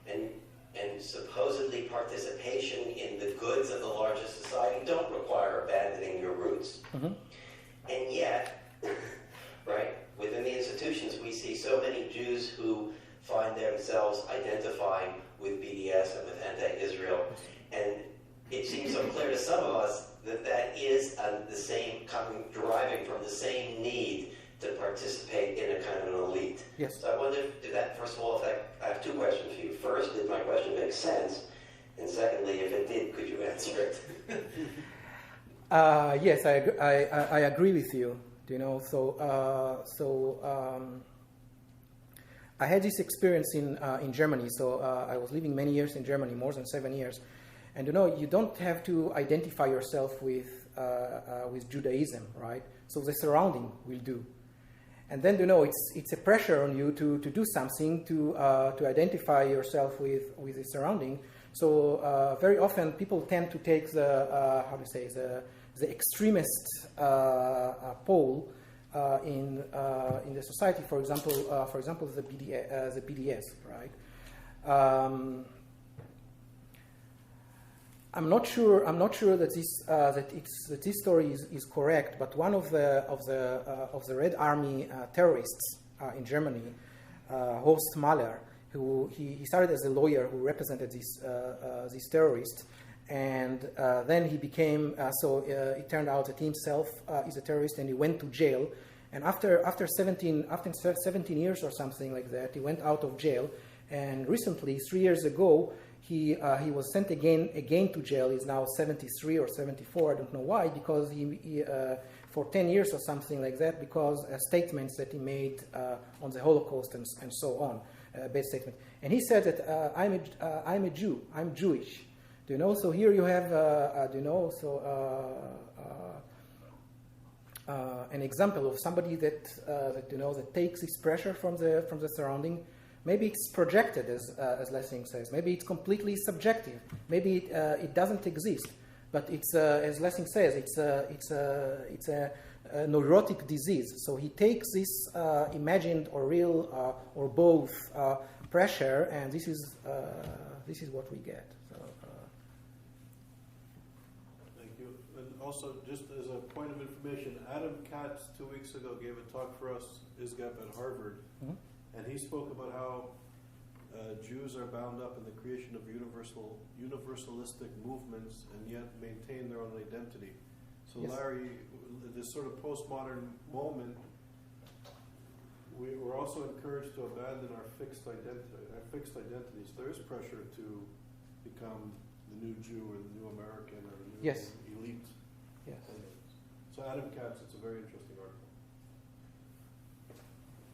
and supposedly participation in the goods of the larger society don't require abandoning your roots. And yet, right, within the institutions we see so many Jews who find themselves identifying with BDS and with anti-Israel, and it seems so clear to some of us that that is the same, deriving from the same need to participate in a kind of an elite. Yes. So I wonder if that, first of all, I have two questions for you. First, did my question make sense? And secondly, if it did, could you answer it? Yes, I agree with you. You know, I had this experience in Germany. So I was living many years in Germany, more than 7 years, and you know, you don't have to identify yourself with Judaism, right? So the surrounding will do, and then you know it's a pressure on you to do something to identify yourself with the surrounding. So very often people tend to take the extremist pole in the society. For example, the BDS, right? I'm not sure that this story is correct. But one of the Red Army terrorists in Germany, Horst Mahler, who he started as a lawyer who represented these terrorists. And then he became, it turned out that he himself is a terrorist, and he went to jail. And after 17 years or something like that, he went out of jail. And recently, 3 years ago, he was sent again to jail. He's now 73 or 74, I don't know why, because he for 10 years or something like that, because statements that he made on the Holocaust and so on, bad statement. And he said that I'm a Jew, I'm Jewish. Do you know? So here you have, an example of somebody that that takes this pressure from the surrounding. Maybe it's projected, as Lessing says. Maybe it's completely subjective. Maybe it doesn't exist. But it's, as Lessing says, it's a neurotic disease. So he takes this imagined or real or both pressure, and this is what we get. So, thank you. And also, just as a point of information, Adam Katz 2 weeks ago gave a talk for us, ISGAP at Harvard, and he spoke about how Jews are bound up in the creation of universalistic movements and yet maintain their own identity. So, yes. Larry, this sort of postmodern moment, we're also encouraged to abandon our fixed identities. There is pressure to become the new Jew or the new American or the new yes. elite. Yes. So Adam Katz, it's a very interesting article.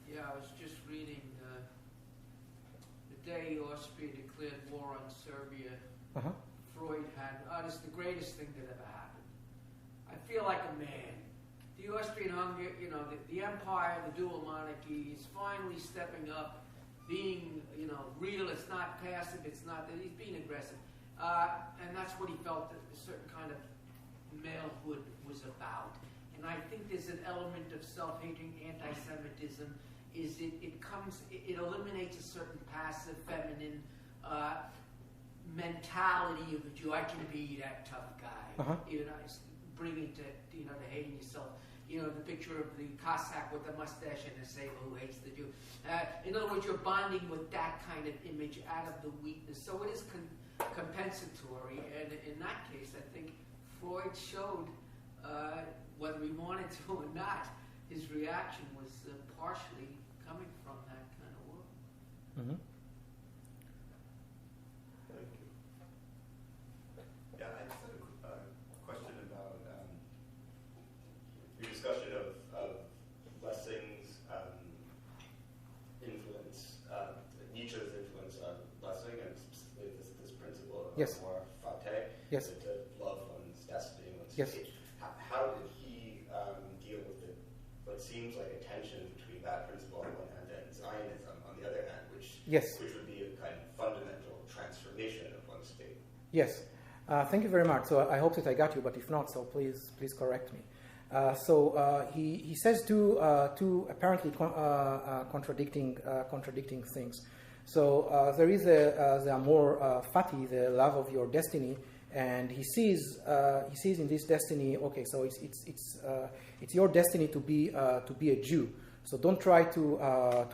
Yeah, I was just reading the day Austria declared war on Serbia. Freud had, this is the greatest thing that ever happened. I feel like a man. The Austrian-Hungary, the empire, the dual monarchy is finally stepping up, being, real. It's not passive. It's not that he's being aggressive, and that's what he felt that a certain kind of malehood was about. And I think there's an element of self-hating, anti-Semitism. It eliminates a certain passive, feminine mentality of a Jew. I can be that tough guy. Bringing to hating yourself. The picture of the Cossack with the mustache and the saber who hates the Jew. In other words, you're bonding with that kind of image out of the weakness. So it is compensatory, and in that case, I think Freud showed, whether he wanted to or not, his reaction was partially coming from that kind of world. Thank you. Yeah, I just had a question about your discussion of Lessing's influence, Nietzsche's influence on Lessing, and specifically this principle of yes. amor fati, yes. to love one's destiny, one's yes. fate. How did he deal with what seems like a tension between that principle on one hand and Zionism on the other hand, which would be a kind of fundamental transformation of one's state? Yes. Thank you very much. So I hope that I got you, but if not, so please correct me. He says two apparently contradicting things. So there is the amor fati, the love of your destiny, and he sees in this destiny. Okay, so it's your destiny to be a Jew. So don't try to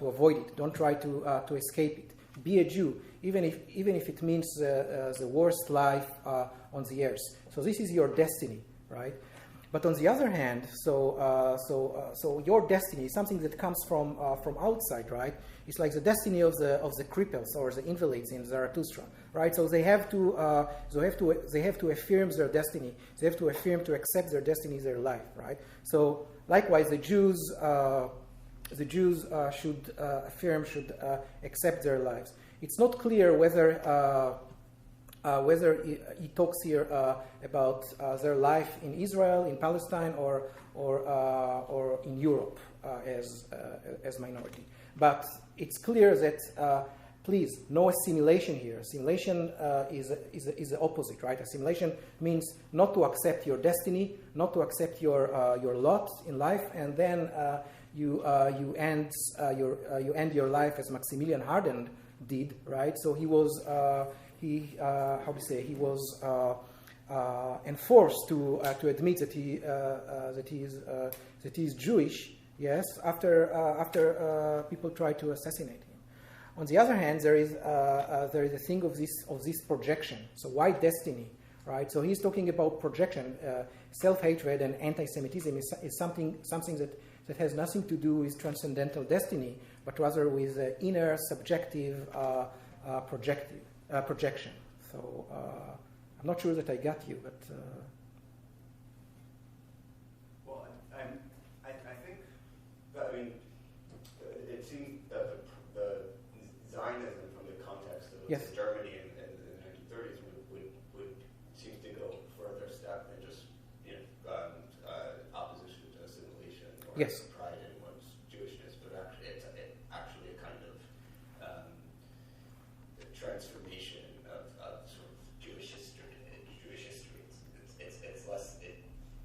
avoid it. Don't try to escape it. Be a Jew, even if it means the worst life on the earth. So this is your destiny, right? But on the other hand, so your destiny is something that comes from outside, right? It's like the destiny of the cripples or the invalids in Zarathustra, right? So they have to affirm their destiny. They have to affirm to accept their destiny, their life, right? So likewise, the Jews should affirm, should accept their lives. It's not clear whether he talks here about their life in Israel, in Palestine, or in Europe as minority. But it's clear that please, no assimilation here. Assimilation is the opposite, right? Assimilation means not to accept your destiny, not to accept your lot in life, and then you end your life as Maximilian Harden did, right? So he was. He was enforced to admit that he is Jewish. Yes, after people tried to assassinate him. On the other hand, there is a thing of this projection. So why destiny, right? So he's talking about projection. Self-hatred and anti-Semitism is something that has nothing to do with transcendental destiny, but rather with inner subjective projection. So I'm not sure that I got you, but well, I think that, it seems that the Zionism from the context of yes. Germany in the 1930s would Yes. pride in one's Jewishness, but actually it's actually a kind of transformation of sort of Jewish history. It's less. It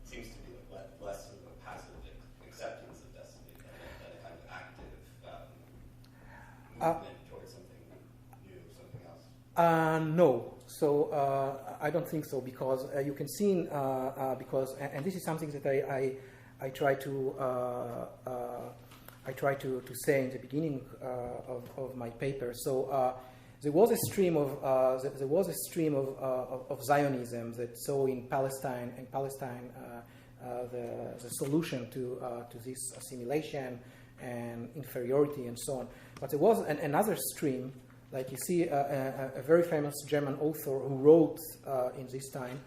seems to be less of a passive acceptance of destiny than a kind of active movement towards something new, something else. No. So I don't think so, because you can see because and this is something that I try to say in the beginning of my paper. So there was a stream of Zionism that saw in Palestine the solution to this assimilation and inferiority and so on. But there was another stream. Like you see, a very famous German author who wrote in this time,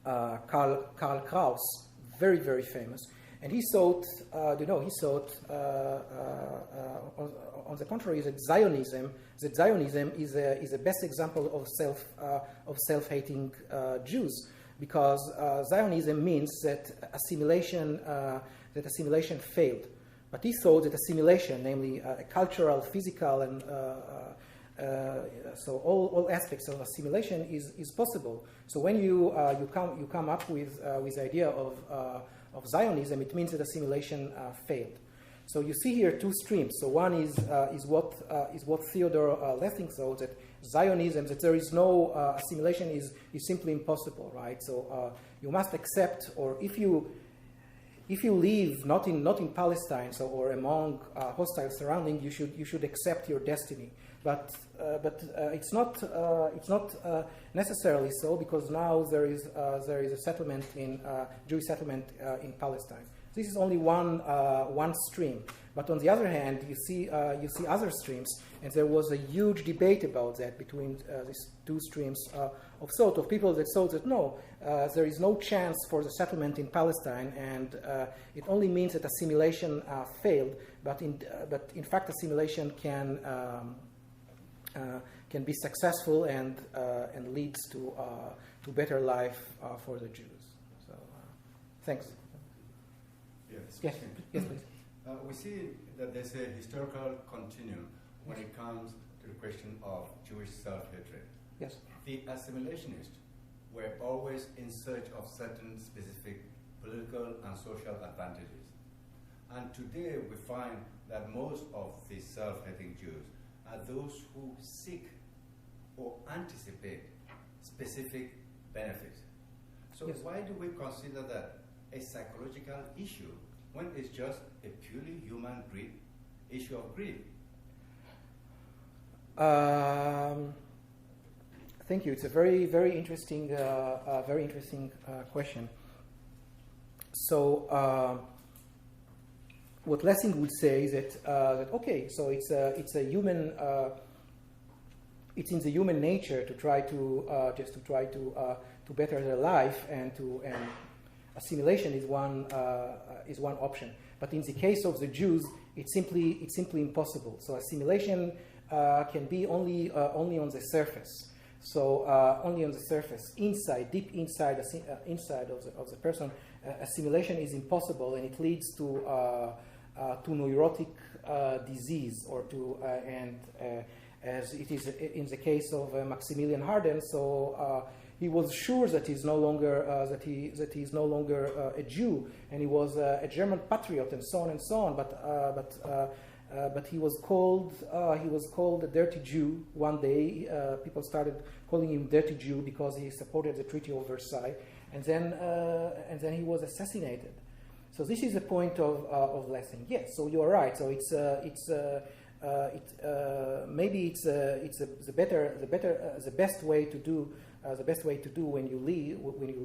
Karl Kraus, very, very famous, and he thought, on the contrary, that Zionism is the best example of self-hating Jews, because Zionism means that assimilation failed. But he thought that assimilation, namely cultural, physical, and so all aspects of assimilation is possible. So when you come up with the idea of Zionism, it means that assimilation failed. So you see here two streams. So one is what Theodor Lessing thought, that Zionism, that there is no assimilation is simply impossible, right? So you must accept, or if you live not in Palestine, so or among hostile surroundings, you should accept your destiny. But it's not necessarily so, because now there is a settlement Jewish settlement in Palestine. This is only one stream. But on the other hand, you see other streams, and there was a huge debate about that between these two streams of thought, of people that thought that no, there is no chance for the settlement in Palestine, and it only means that assimilation failed. But in fact, assimilation can be successful and leads to better life for the Jews. So, thanks. Yes, please. We see that there's a historical continuum when it comes to the question of Jewish self-hatred. Yes. The assimilationists were always in search of certain specific political and social advantages. And today we find that most of the self-hating Jews are those who seek or anticipate specific benefits. So yes. Why do we consider that a psychological issue when it's just a purely human issue of greed? Thank you. It's a very, very interesting, question. So, what Lessing would say is that okay, so it's a human. It's in the human nature to try to better their life, and assimilation is one option. But in the case of the Jews, it's simply impossible. So assimilation can be only on the surface. So only on the surface, deep inside of the person, assimilation is impossible, and it leads to neurotic disease, or as it is in the case of Maximilian Harden. So he was sure that he's no longer a Jew, and he was a German patriot, and so on and so on. But he was called a dirty Jew one day. People started calling him dirty Jew because he supported the Treaty of Versailles, and then he was assassinated. So this is the point of Lessing. Yes, so you are right. So maybe the best way to do when you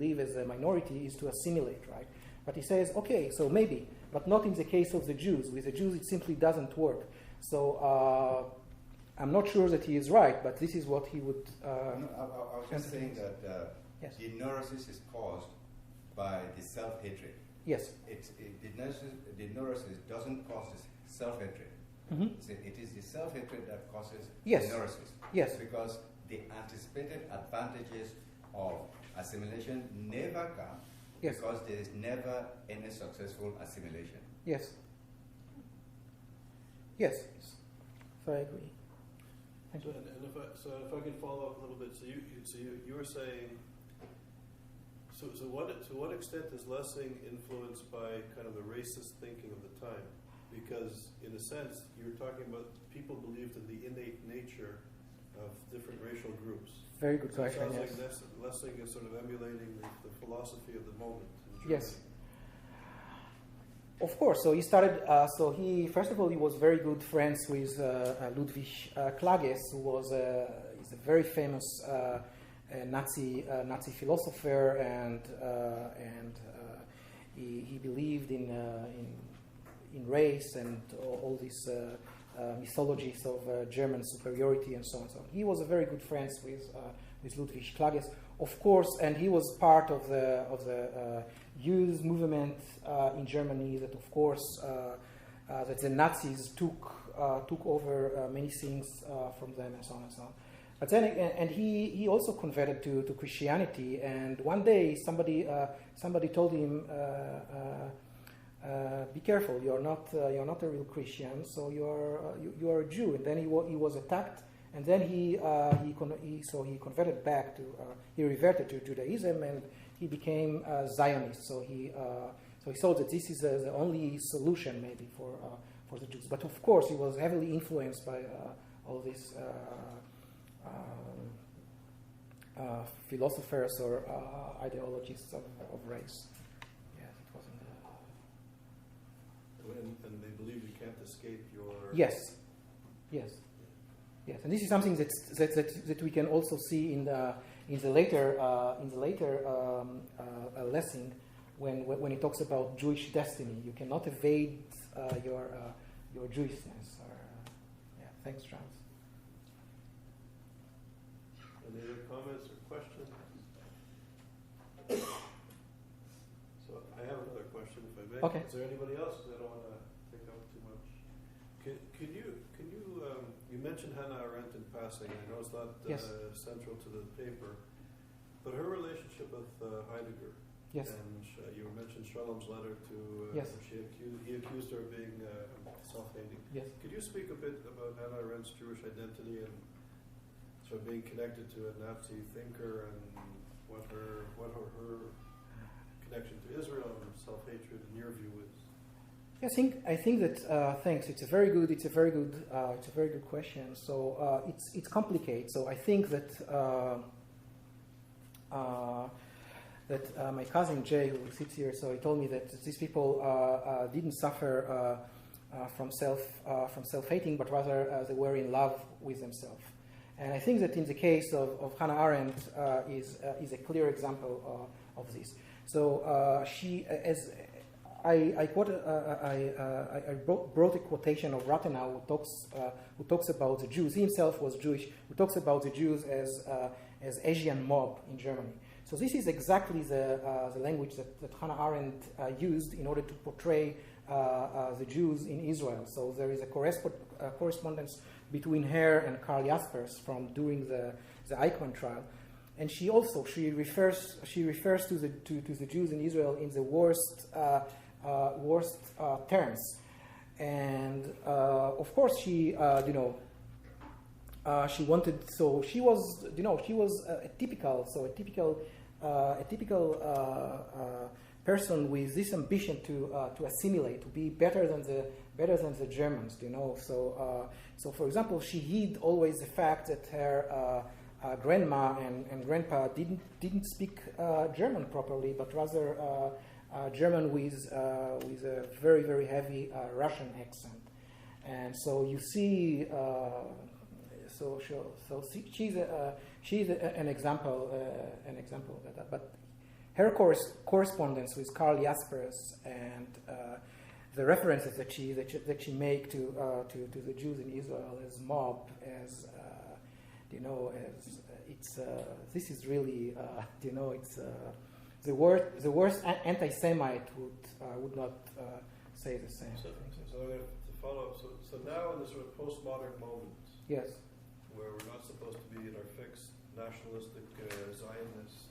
live as a minority is to assimilate, right? But he says, okay, so maybe, but not in the case of the Jews. With the Jews, it simply doesn't work. So I'm not sure that he is right, but this is what he would. I was just saying that yes. The neurosis is caused by the self-hatred. Yes. The neurosis doesn't cause the self-hatred. Mm-hmm. It is the self-hatred that causes yes. the neurosis. Yes. Because the anticipated advantages of assimilation never come Yes. Because there is never any successful assimilation. Yes. Yes. So I agree. Thank you. So if I can follow up a little bit, so you were saying, to what extent is Lessing influenced by kind of the racist thinking of the time? Because in a sense, you're talking about people believed in the innate nature of different racial groups. Very good question. It sounds Yes. like Lessing is sort of emulating the philosophy of the moment. Yes. Of course. So he started. First of all, he was very good friends with Ludwig Klages, who was is a very famous Nazi philosopher, and he believed in race and all these mythologies of German superiority and so on. So he was a very good friends with Ludwig Klages, of course, and he was part of the youth movement in Germany. That, of course, that the Nazis took over many things from them and so on and so on. But then, and he also converted to Christianity. And one day, somebody told him, "Be careful! You're not a real Christian. So you are a Jew." And then he was attacked. And then he converted back to he reverted to Judaism, and he became a Zionist. So he thought that this is the only solution maybe for the Jews. But of course, he was heavily influenced by all these philosophers or ideologists of race. Yes, it wasn't. And they believe you can't escape your. Yes. Yes, and this is something that we can also see in the later Lessing when he talks about Jewish destiny. You cannot evade your Jewishness. Thanks, Charles. Any other comments or questions? So I have another question, if I may. Okay. Is there anybody else? I don't want to take up too much. Can you you mentioned Hannah Arendt in passing. I know it's not central to the paper, but her relationship with Heidegger. Yes. And you mentioned Shalom's letter to yes. He accused her of being self-hating. Yes. Could you speak a bit about Hannah Arendt's Jewish identity and sort of being connected to a Nazi thinker and what her connection to Israel and self-hatred in your view is? I think that thanks. It's a very good question. So it's complicated. So I think that my cousin Jay, who sits here, so he told me that these people didn't suffer from self-hating, but rather they were in love with themselves. And I think that in the case of Hannah Arendt is a clear example of this. So she, as I brought a quotation of Rathenau who talks about the Jews. He himself was Jewish. Who talks about the Jews as Asian mob in Germany. So this is exactly the language that Hannah Arendt used in order to portray the Jews in Israel. So there is a correspondence between her and Karl Jaspers from during the Eichmann trial. And she refers to the Jews in Israel in the worst terms, and of course she wanted. So she was a typical person with this ambition to assimilate, to be better than the Germans. So for example, she hid always the fact that her grandma and grandpa didn't speak German properly, but rather German with a very, very heavy Russian accent. And so you see, she's an example of that. But her correspondence with Karl Jaspers and the references that she make to the Jews in Israel as mob, as this is really it's the worst anti-Semite would not say the same. So I'm going to follow up. So now in the sort of postmodern moment, yes, where we're not supposed to be in our fixed nationalistic Zionist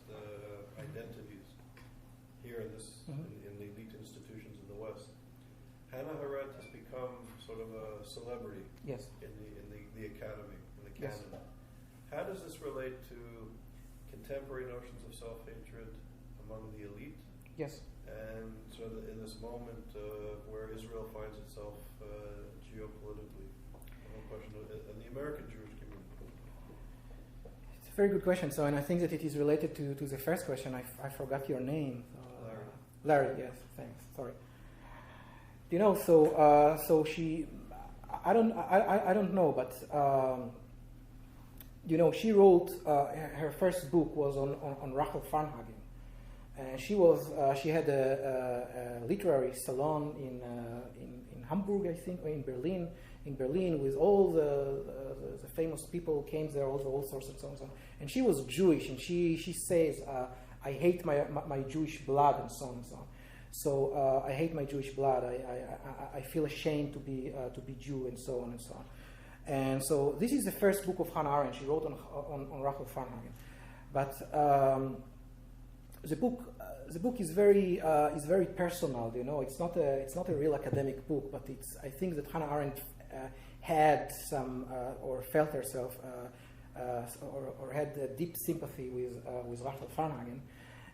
identities, here in this in the elite institutions in the West. Hannah Arendt has become sort of a celebrity. Yes. In the academy, in the canon. Yes. How does this relate to contemporary notions of self-hatred among the elite? Yes. And sort of in this moment where Israel finds itself geopolitically, the whole question of and the American Jewish community. It's a very good question. So, and I think that it is related to the first question. I forgot your name. Larry. Yes. Thanks. Sorry. You know, so she. I don't know, but you know, she wrote her first book was on Rachel Farnhagen. She had a literary salon in Hamburg, I think, or in Berlin, with all the famous people who came there, all sorts and so on and so on. And she was Jewish, and she says, I hate my Jewish blood, and so on and so on. So I hate my Jewish blood. I feel ashamed to be Jew, and so on and so on. And so this is the first book of Hannah Arendt. She wrote on Rachel Farnhagen, but the book is very personal. You know, it's not a real academic book, but I think that Hannah Arendt had some or felt herself or had a deep sympathy with Rachel Farnhagen.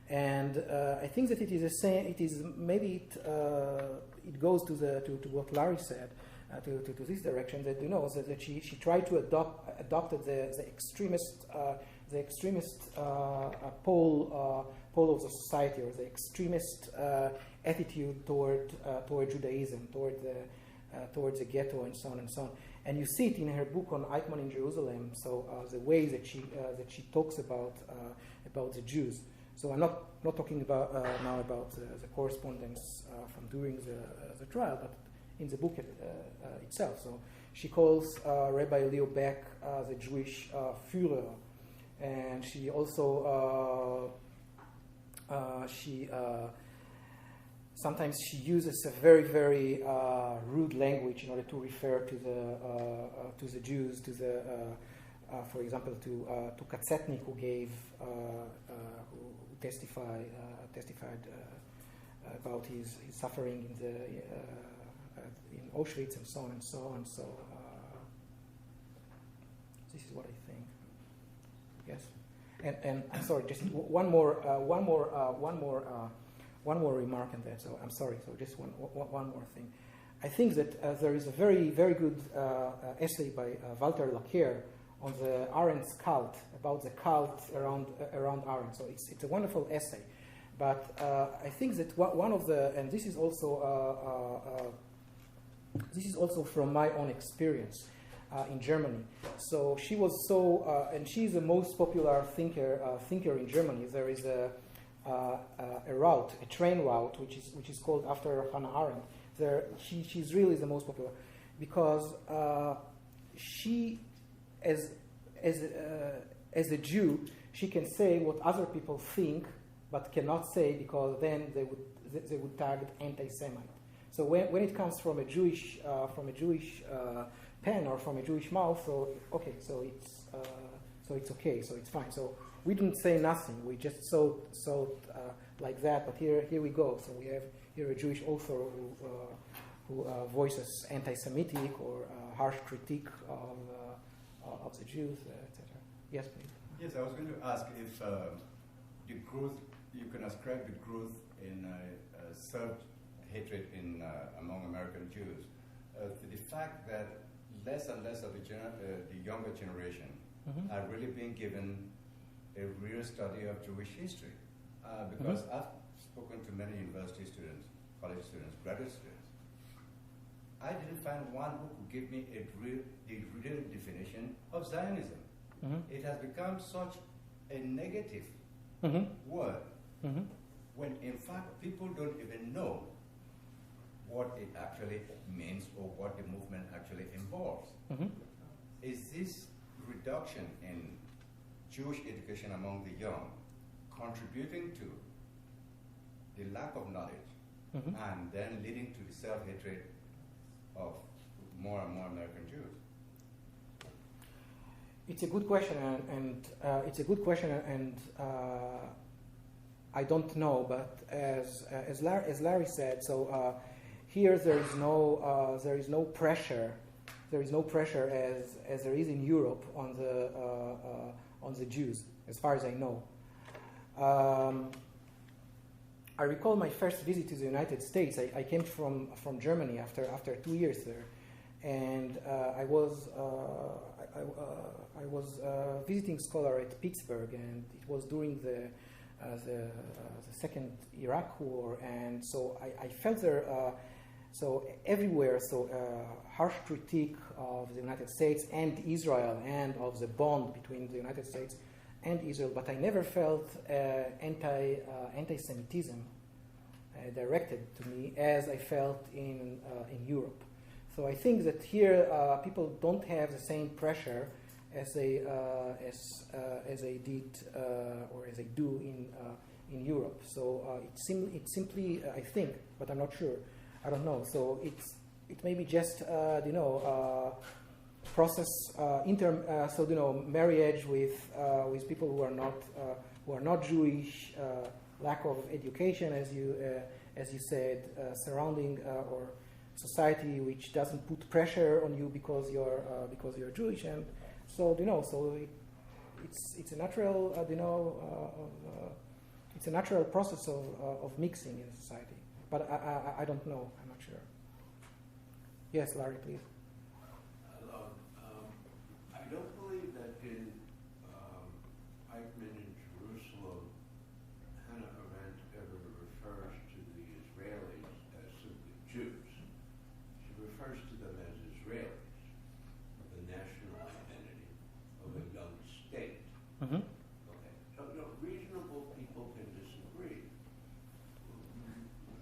And I think that it is the same. It is maybe it goes to what Larry said, to this direction, that you know that she tried to adopted the extremist pole of the society, or the extremist attitude toward Judaism, towards the ghetto, and so on and so on. And you see it in her book on Eichmann in Jerusalem. So the way that she talks about the Jews. So I'm not talking about now about the correspondence from during the trial, but in the book itself. So she calls Rabbi Leo Beck the Jewish Führer, and she also sometimes she uses a very rude language in order to refer to the Jews, for example, to Katzetnik, who testified about his suffering in Auschwitz, and so on and so on. So this is what I think. Yes, and I'm sorry, just one more remark on that. So I'm sorry. So just one more thing. I think that there is a very good essay by Walter Laqueur on the Arendt's cult, about the cult around Arendt. So it's a wonderful essay, but I think that one of the, and this is also from my own experience in Germany. So she was and she's the most popular thinker in Germany. There is a train route, which is called after Hannah Arendt. She's really the most popular because she, as a Jew, she can say what other people think, but cannot say because then they would tag it anti-Semite. So when it comes from a Jewish pen or from a Jewish mouth, so it's okay, so it's fine. So we didn't say nothing. We just saw like that. But here we go. So we have here a Jewish author who voices anti-Semitic or harsh critique of the Jews, etc. Yes, please. Yes, I was going to ask if the growth, you can ascribe the growth in self-hatred among American Jews to the fact that less and less of the younger generation are really being given a real study of Jewish history. Because I've spoken to many university students, college students, graduate students. I didn't find one who could give me the real definition of Zionism. It has become such a negative word when in fact people don't even know what it actually means or what the movement actually involves. Is this reduction in Jewish education among the young contributing to the lack of knowledge and then leading to the self-hatred of more and more American Jews? It's a good question, and I don't know, but as Larry said, so here there is no pressure. There is no pressure as there is in Europe on the Jews, as far as I know. I recall my first visit to the United States. I came from Germany after 2 years there, and I was visiting scholar at Pittsburgh, and it was during the second Iraq War, and so I felt there. So everywhere, harsh critique of the United States and Israel, and of the bond between the United States and Israel, but I never felt anti-Semitism directed to me as I felt in Europe. So I think that here people don't have the same pressure as they did or as they do in Europe. So it simply I think, but I'm not sure. I don't know. So it may be just process marriage with people who are not Jewish, lack of education, as you said, surrounding or society which doesn't put pressure on you because you're Jewish, and so it's a natural it's a natural process of mixing in society. But I don't know. I'm not sure. Yes, Larry, please. Alon, I don't believe that in Eichmann in Jerusalem, Hannah Arendt ever refers to the Israelis as simply Jews. She refers to them as Israelis, the national identity of a young state. Mm-hmm. Okay. So, reasonable people can disagree.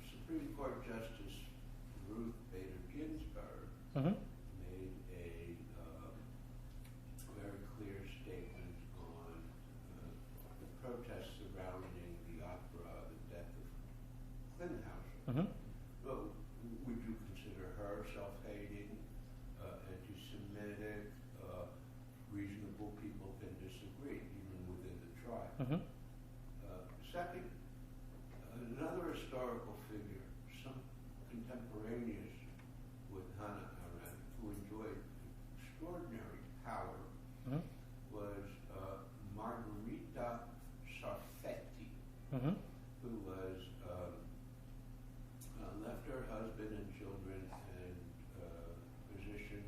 Supreme Court Justice Ruth Bader Ginsburg Mm-hmm. made a very clear statement on the protests surrounding the opera, the death of Klinghausen. Mm-hmm. Well, would you consider her self-hating, anti-Semitic? Reasonable people can disagree, even within the tribe. Mm-hmm. Second, another historical figure, some contemporaneous with Hannah Arendt, who enjoyed extraordinary power, Mm-hmm. was Margherita Sarfatti, Mm-hmm. who was left her husband and children and position.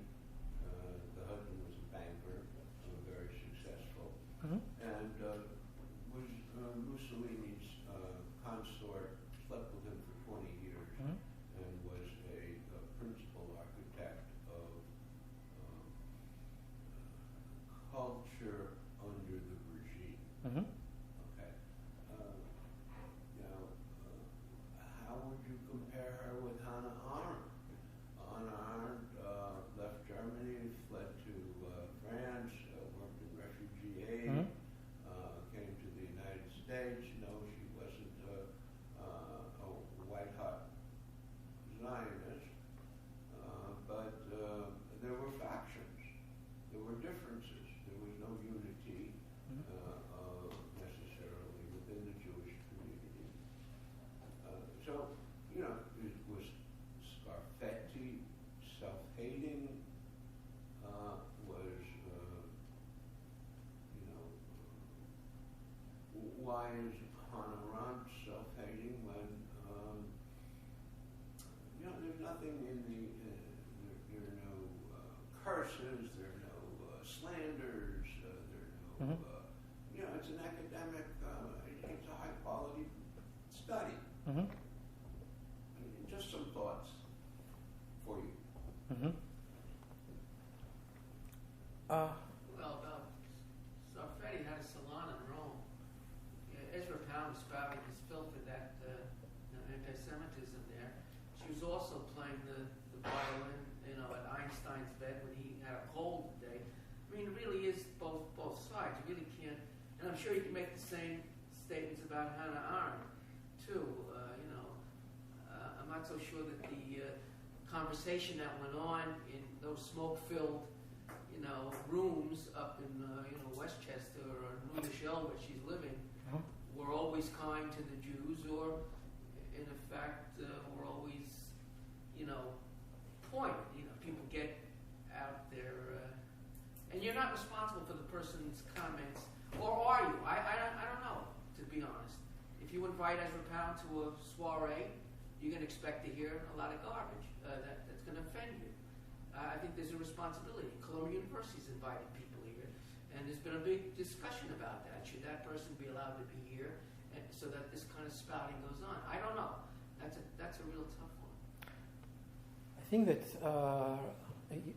The husband was a banker, very successful, Mm-hmm. and was Mussolini's consort, slept with him for 20 years, Mm-hmm. and was a principal architect of culture under the regime. Mm-hmm. Okay. How would you compare her with Hannah Arendt? Hannah Arendt left Germany, fled to France, worked in refugee aid, Mm-hmm. came to the United States. No, she wasn't a white-hot Zionist, but there were factions, there were differences, there was no unity necessarily within the Jewish community. So, was Sarfatti self-hating? Why is Hannah Arendt self-hating when, there's nothing in there are no curses, there are no slanders, there are no, Mm-hmm. it's an academic, it's a high-quality study. Mm-hmm. Just some thoughts for you. Mm-hmm. Well, Sarfatti had a salon in Rome. Ezra Pound spouting his filth of that anti-Semitism there. She was also playing the violin, at Einstein's bed when he had a cold day. I mean, it really is both sides. You really can't, and I'm sure you can make the same statements about Hannah Arendt too. I'm not so sure that the conversation that went on in those smoke-filled, rooms up in Westchester or New Rochelle where she's living we're always kind to the Jews, or in effect we're always, pointed. People get out there, and you're not responsible for the person's comments, or are you? I don't know, to be honest. If you invite Ezra Pound to a soiree, you're going to expect to hear a lot of garbage that's going to offend you. I think there's a responsibility. Columbia University's invited people here, and there's been a big discussion about that. Should that person be allowed to be here, and so that this kind of spouting goes on? I don't know. That's a real tough one. I think that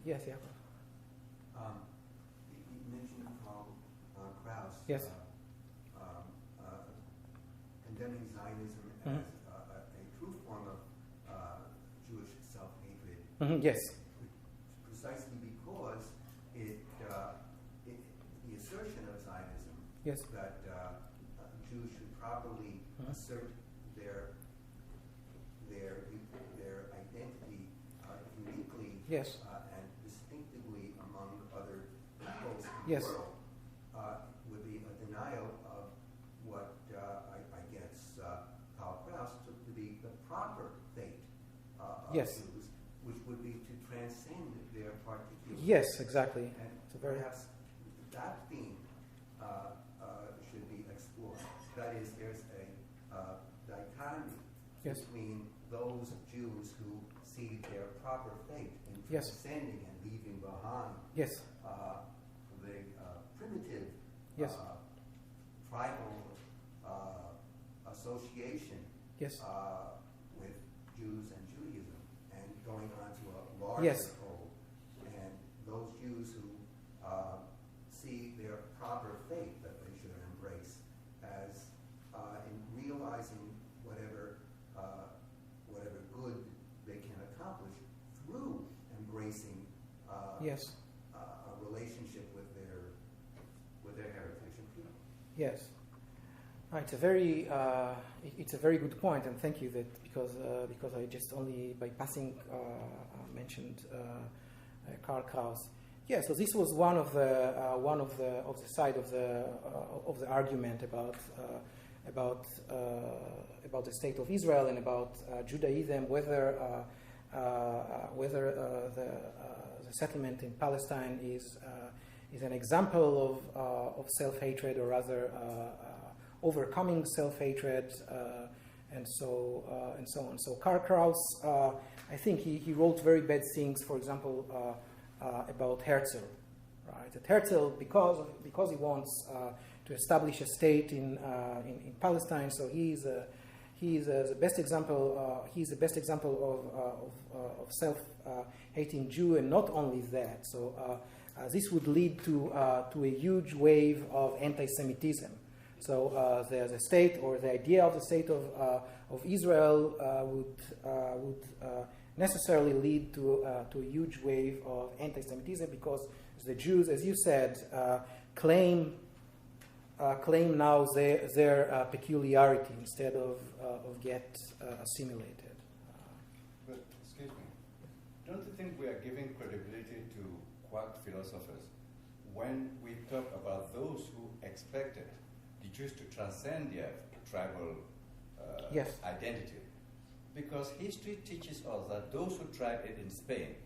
yes, yeah. You mentioned Karl Kraus. Yes. Condemning Zionism as a true form of Jewish self-hatred. Yes. Precisely because the assertion of Zionism Yes. that Jews should properly assert their identity uniquely Yes. and distinctively among other peoples in Yes. the world would be a denial of what I guess Karl Kraus took to be the proper fate of Yes. Jews, which would be to transcend their particular. Yes, exactly. And It's a very perhaps that theme should be explored. That is, there's a dichotomy Yes. between those Jews who see their proper fate in Yes. transcending and leaving behind yes. the primitive Yes. tribal association Yes. with Jews and Judaism, and going on to a larger Yes. whole. And those Jews who see their proper fate that they should embrace as in realizing whatever good they can accomplish through embracing Yes. a relationship with their heritage and people. Yes. It's a very good point, and thank you that because I just only by passing mentioned Karl Kraus. Yeah, so this was one of the side of the argument about the state of Israel and about Judaism, whether the settlement in Palestine is an example of self-hatred, or rather overcoming self-hatred, and so on. So Karl Kraus, I think he wrote very bad things. For example, about Herzl, right? That Herzl, because he wants to establish a state in Palestine, so he's the best example. He's the best example of self-hating Jew, and not only that. So this would lead to a huge wave of anti-Semitism. So the state, or the idea of the state of Israel would necessarily lead to a huge wave of anti-Semitism, because the Jews, as you said, claim now their peculiarity instead of get assimilated. But excuse me, don't you think we are giving credibility to quack philosophers when we talk about those who expected the Jews to transcend their tribal Yes. identity? Because history teaches us that those who tried it in Spain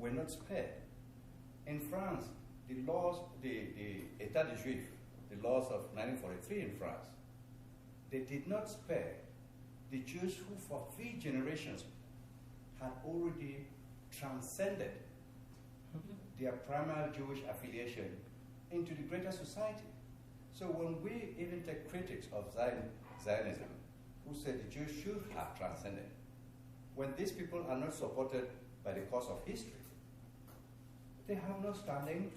were not spared. In France, the laws, the État des Juifs, the laws of 1943 in France, they did not spare the Jews who for 3 generations had already transcended their primary Jewish affiliation into the greater society. So when we even take critics of Zionism, who said the Jews should have transcended, when these people are not supported by the course of history, they have no standing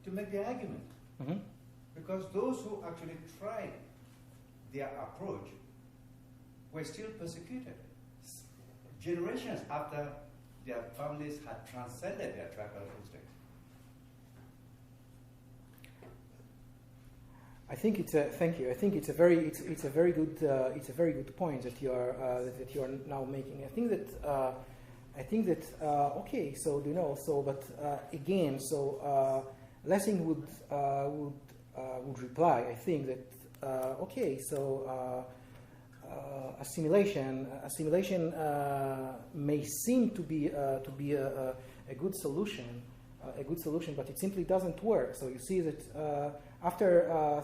to make the argument. Because those who actually tried their approach were still persecuted. Generations after their families had transcended their tribal instinct. Thank you. I think it's a very good point that you are now making. I think that okay. So but again, so Lessing would reply. I think that okay, so assimilation may seem to be a good solution, but it simply doesn't work. So you see that after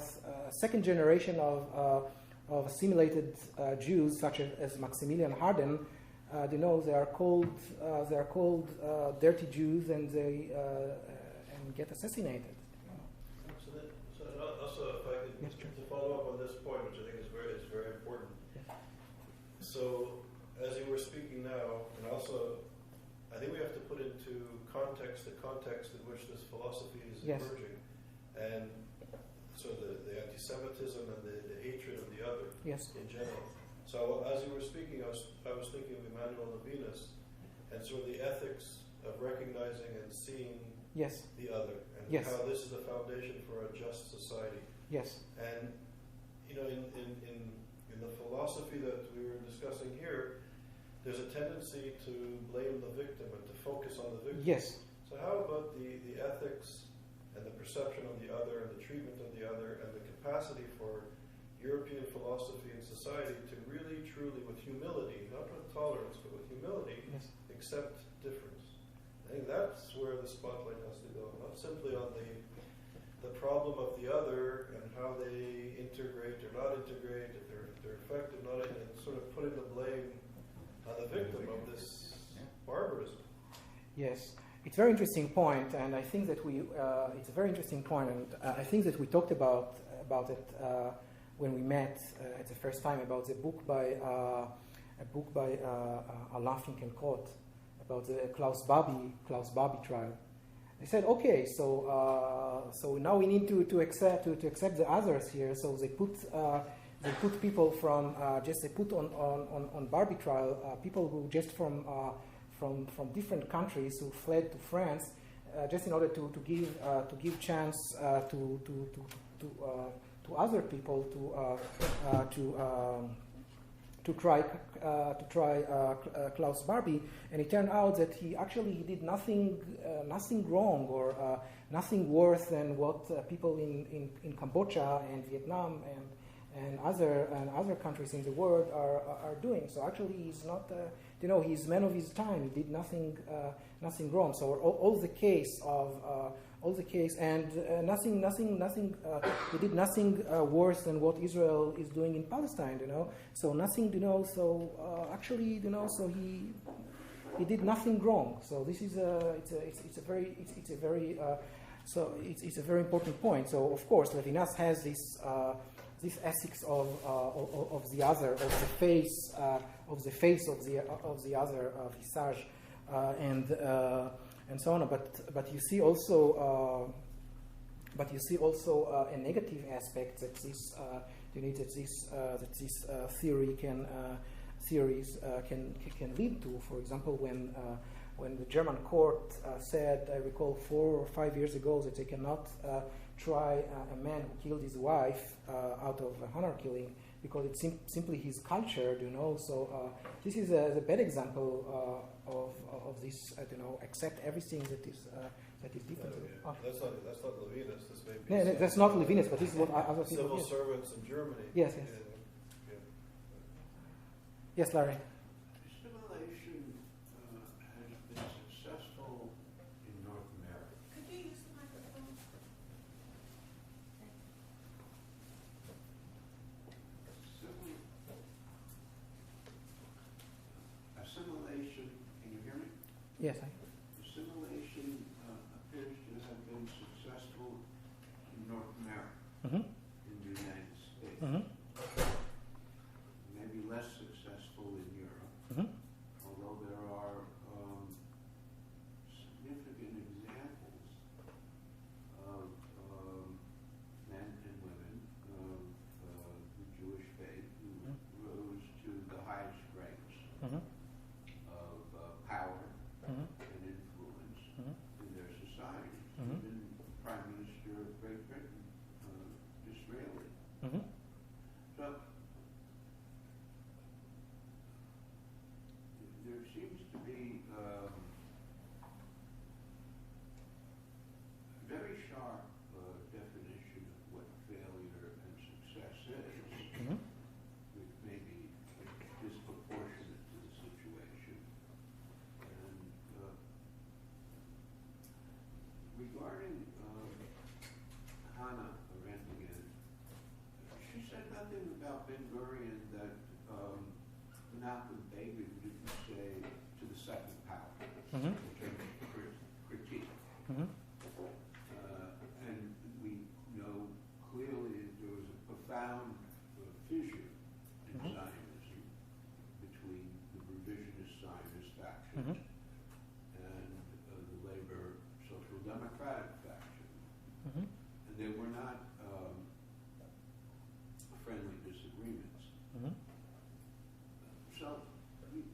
second generation of assimilated Jews, such as Maximilian Harden, they are called dirty Jews, and they and get assassinated. So also, if I could, to follow up on this point, which I think is very important. Yes. So, as you were speaking now, and also, I think we have to put into context the context in which this philosophy is emerging, and so the anti-Semitism and the hatred of the other in general. So, as you were speaking, I was thinking of Emmanuel Levinas, and sort of the ethics of recognizing and seeing the other, and how this is the foundation for a just society. Yes. And in the philosophy that we were discussing here, there's a tendency to blame the victim and to focus on the victim. Yes. So how about the ethics and the perception of the other and the treatment of the other and the capacity for European philosophy and society to really, truly, with humility, not with tolerance, but with humility, accept difference? I think that's where the spotlight has to go, not simply on the problem of the other and how they integrate or not integrate, if they're effective, not, and sort of putting the blame on the victim of this barbarism. Yes, it's a very interesting point, and I think that it's a very interesting point, and I think that we talked about it when we met at the first time about the book by Alon Finkielkraut about the Klaus Barbie trial. They said, okay, so now we need to accept the others here. So they put people from they put on Barbie trial people who just from different countries who fled to France just in order to give chance to other people to try Klaus Barbie, and it turned out that he did nothing wrong or nothing worse than what people in Cambodia and Vietnam and other countries in the world are doing. So actually, he's not he's man of his time. He did nothing wrong. So all the case and nothing. He did nothing worse than what Israel is doing in Palestine. So nothing. So actually, so he did nothing wrong. So this is it's a very important point. So of course, Levinas has this ethics of the other, of the face of the other, visage, and so on. But you see also a negative aspect that this theories can lead to. For example, when the German court said, I recall 4 or 5 years ago, that they cannot try a man who killed his wife out of honor killing because it's simply his culture, So this is a bad example of this. Accept everything that is different. That's not Levinas. This may be. No, that's not Levinas, but this is what other people. Civil servants in Germany. Yes. Yes, Larry. Assimilation has been successful in North America. Could you use the microphone? Assimilation, can you hear me? Yes. Assimilation appears to have been successful in North America, in the United States. Maybe less successful in Europe, although there are significant examples of men and women of the Jewish faith who rose to the highest ranks of power and influence in their society. Even Prime Minister of Great Britain, Disraeli. So there seems to be a very sharp definition of what failure and success Hagen didn't say to the second power, Mm-hmm. which I critique. Mm-hmm. And we know clearly there was a profound fissure in Mm-hmm. Zionism between the revisionist Zionist faction Mm-hmm. and the labor social democratic faction. Mm-hmm. And they were not friendly disagreements. Mm-hmm. So you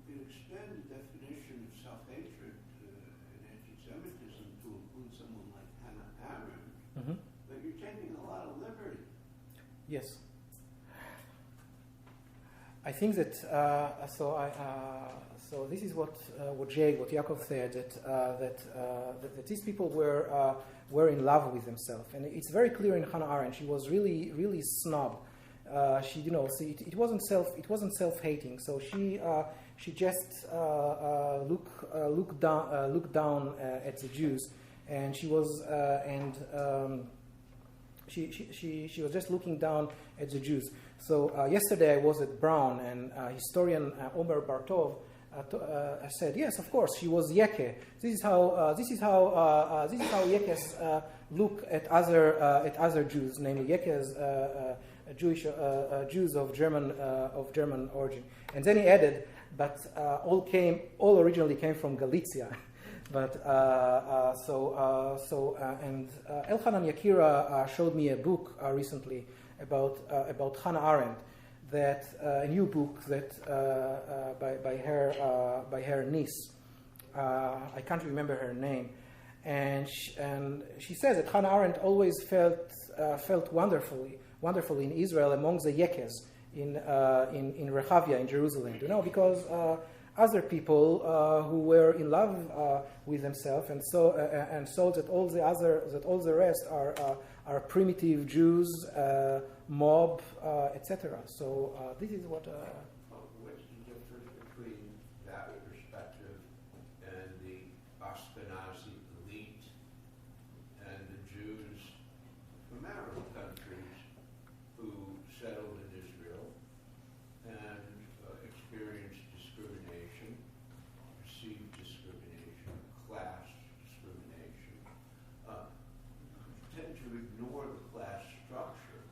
can extend the definition of self-hatred and anti-Semitism to include someone like Hannah Arendt, Mm-hmm. but you're taking a lot of liberty. Yes. I think that so this is what Yaakov said, that these people were in love with themselves, and it's very clear in Hannah Arendt. She was really snob. It wasn't self-hating. So she just looked down at the Jews, and she was she was just looking down at the Jews. So yesterday I was at Brown, and historian Omer Bartov said, yes, of course, she was Yeke. This is how Yekes look at other Jews, namely Yekes, Jews of German origin. And then he added, but all originally came from Galicia. But and Elchanan Yakira showed me a book recently about Hannah Arendt, that a new book that by her niece. I can't remember her name, and she says that Hannah Arendt always felt wonderfully in Israel among the Yekes in Rehavia in Jerusalem. Because other people who were in love with themselves, and so that all the rest are primitive Jews, mob, etc. So this is what. What's the difference between that perspective and the Ashkenazi elite and the Jews from Arab countries who settled in Israel and experienced discrimination, received discrimination, class discrimination, tend to ignore the class structure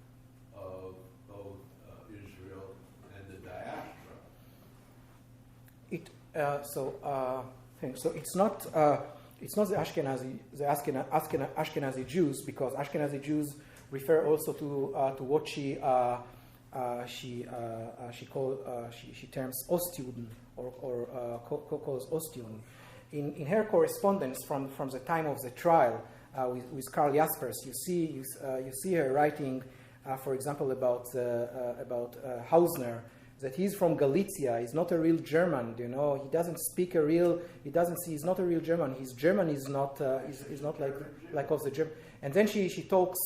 of both Israel and the diaspora? So it's not the Ashkenazi Jews, because Ashkenazi Jews refer also to what she terms Ostjuden or calls Ostjuden. In her correspondence from the time of the trial with Karl Jaspers, you see her writing, for example, about Hausner, that he's from Galicia. He's not a real German. He doesn't speak he's not a real German. His German is not like of the German. And then she talks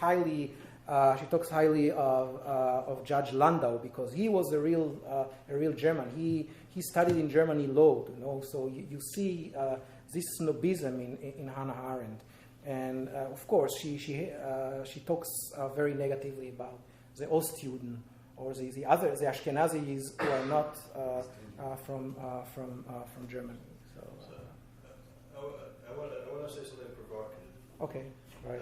highly of Judge Landau, because he was a real German. He studied in Germany law. So you see this snobism in Hannah Arendt, and of course she talks very negatively about the Ostjuden, or the Ashkenazis who are not from Germany. I want to say something provocative. Okay, right.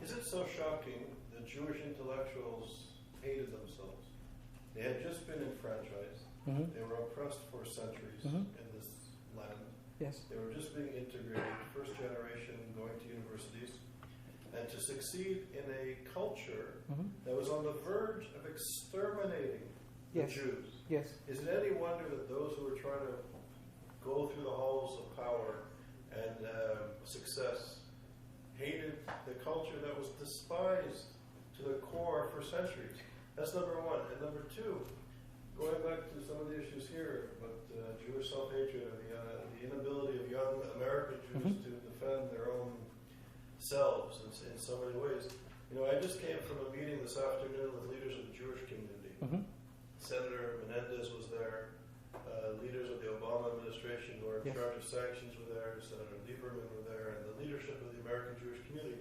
Is it so shocking that Jewish intellectuals hated themselves? They had just been enfranchised. Mm-hmm. They were oppressed for centuries Mm-hmm. in this land. Yes. They were just being integrated, first generation, going to universities. And to succeed in a culture Mm-hmm. that was on the verge of exterminating the Yes. Jews. Yes. Is it any wonder that those who were trying to go through the halls of power and success hated the culture that was despised to the core for centuries? That's number one. And number two, going back to some of the issues here, but Jewish self-hatred, or the inability of young American Jews Mm-hmm. to defend their own selves in so many ways. I just came from a meeting this afternoon with leaders of the Jewish community. Mm-hmm. Senator Menendez was there. Leaders of the Obama administration who are in Yes. charge of sanctions were there. Senator Lieberman were there, and the leadership of the American Jewish community.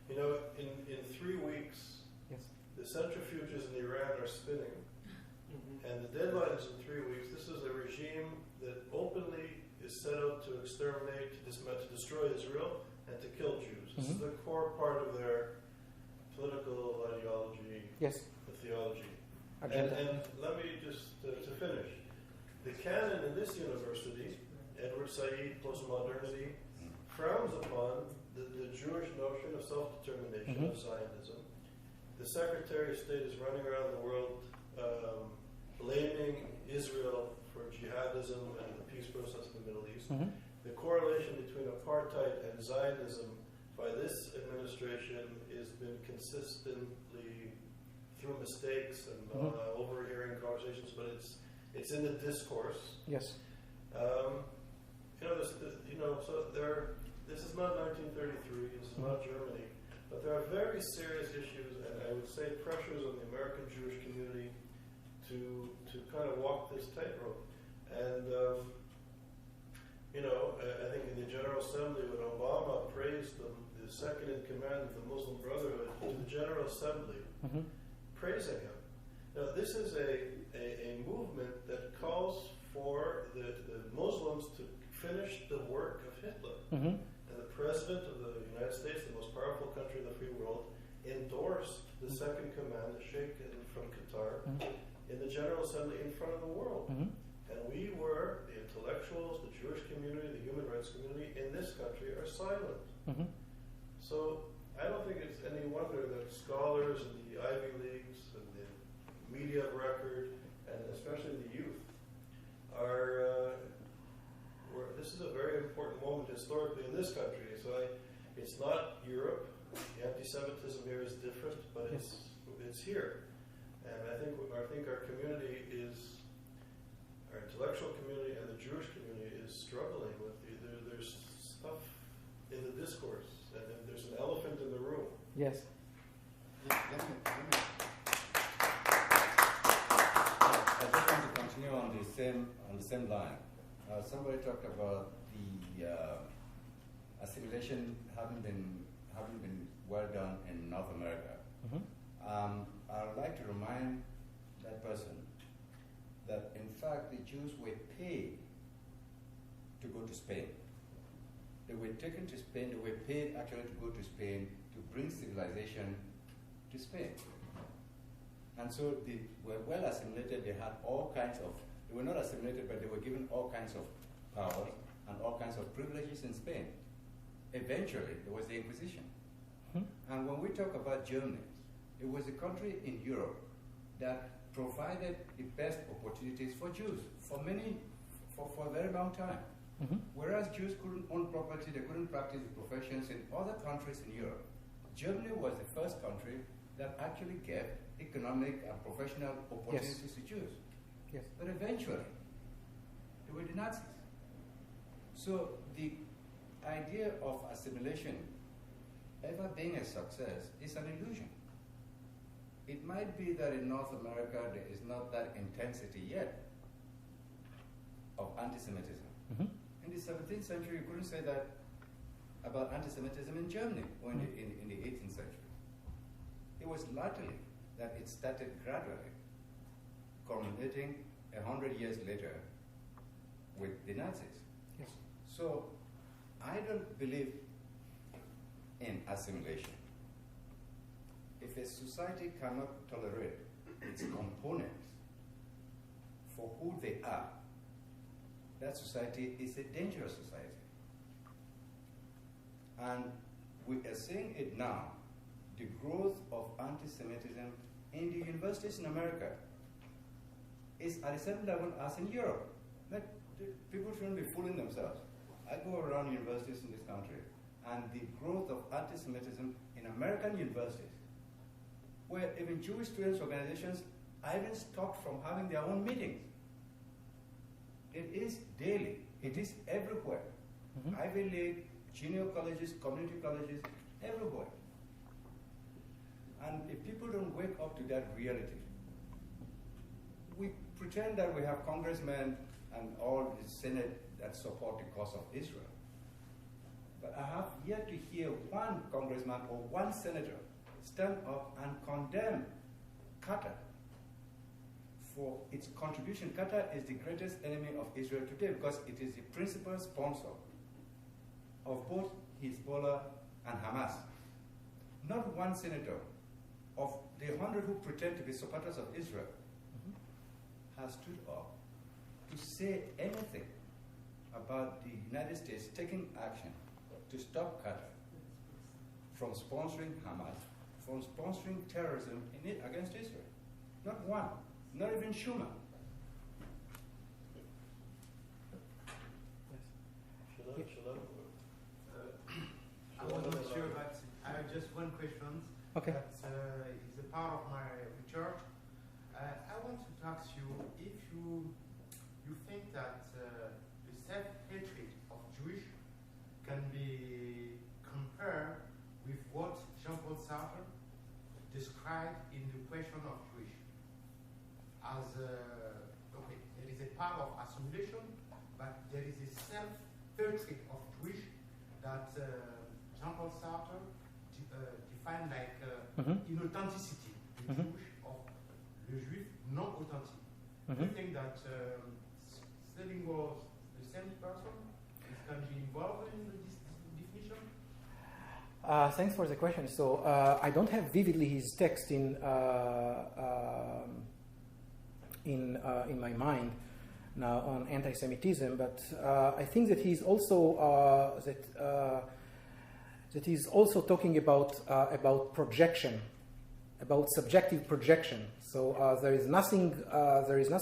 In 3 weeks, Yes. the centrifuges in Iran are spinning, And the deadline is in 3 weeks. This is a regime that openly is set out to exterminate, to destroy Israel, and to kill Jews. This is the core part of their political ideology, yes, the theology. agenda. And let me just, to finish, the canon in this university, Edward Said, postmodernity, frowns upon the Jewish notion of self-determination, of Zionism. The Secretary of State is running around the world blaming Israel for jihadism and the peace process in the Middle East. The correlation between apartheid and Zionism by this administration has been consistently through mistakes and overhearing conversations, but it's in the discourse. Yes. This is not 1933. This is not Germany, but there are very serious issues, and I would say pressures on the American Jewish community to kind of walk this tightrope. And I think in the General Assembly, when Obama praised the second in command of the Muslim Brotherhood to the General Assembly, praising him. Now, this is a movement that calls for the Muslims to finish the work of Hitler. And the President of the United States, the most powerful country in the free world, endorsed the second command, the Sheikh from Qatar, in the General Assembly in front of the world. And we were, the intellectuals, the Jewish community, the human rights community in this country are silent. So I don't think it's any wonder that scholars in the Ivy Leagues and the media of record, and especially the youth, are, this is a very important moment historically in this country. So it's not Europe. The anti-Semitism here is different, but it's here. And I think our community is, our intellectual community and the Jewish community is struggling with there's stuff in the discourse, and there's an elephant in the room. Yes. I just want to continue on the same line. Somebody talked about the assimilation having been well done in North America. I would like to remind that person that in fact the Jews were paid to go to Spain. They were taken to Spain, they were paid actually to go to Spain to bring civilization to Spain. And so they were well assimilated, they had all kinds of, they were not assimilated, but they were given all kinds of powers and all kinds of privileges in Spain. Eventually, there was the Inquisition. And when we talk about Germany, it was a country in Europe that provided the best opportunities for Jews for a very long time. Whereas Jews couldn't own property, they couldn't practice the professions in other countries in Europe. Germany was the first country that actually gave economic and professional opportunities to Jews. Yes. But eventually, they were the Nazis. So the idea of assimilation ever being a success is an illusion. It might be that in North America there is not that intensity yet of anti-Semitism. In the 17th century, you couldn't say that about anti-Semitism in Germany or in the 18th century. It was latterly that it started gradually, culminating 100 years later with the Nazis. Yes. So I don't believe in assimilation. If a society cannot tolerate its components for who they are, that society is a dangerous society. And we are seeing it now, the growth of anti-Semitism in the universities in America is at the same level as in Europe. But people shouldn't be fooling themselves. I go around universities in this country, and the growth of anti-Semitism in American universities, where even Jewish students' organizations are even stopped from having their own meetings. It is daily. It is everywhere. Ivy League, junior colleges, community colleges, everywhere. And if people don't wake up to that reality, we pretend that we have congressmen and all the Senate that support the cause of Israel. But I have yet to hear one congressman or one senator stand up and condemn Qatar for its contribution. Qatar is the greatest enemy of Israel today because it is the principal sponsor of both Hezbollah and Hamas. Not one senator of the 100 who pretend to be supporters of Israel has stood up to say anything about the United States taking action to stop Qatar from sponsoring Hamas, from sponsoring terrorism against Israel. Not one, not even Schumer. I wasn't sure, but I have just one question. Okay. That is a part of my research. I want to ask you if you think that the self-hatred of Jewish can be compared with what Jean-Paul Sartre described in the question of Jewish. As okay, there is a part of assimilation, but there is a self-hatred of Jewish that Jean-Paul Sartre defined like inauthenticity, the Jewish of le Juif non authentique. Do you think that Stalin was the same person? Can be involved in this definition? Thanks for the question. So I don't have vividly his text in my mind now on anti-Semitism, but I think that he's also that he's also talking about projection, about subjective projection. So there is nothing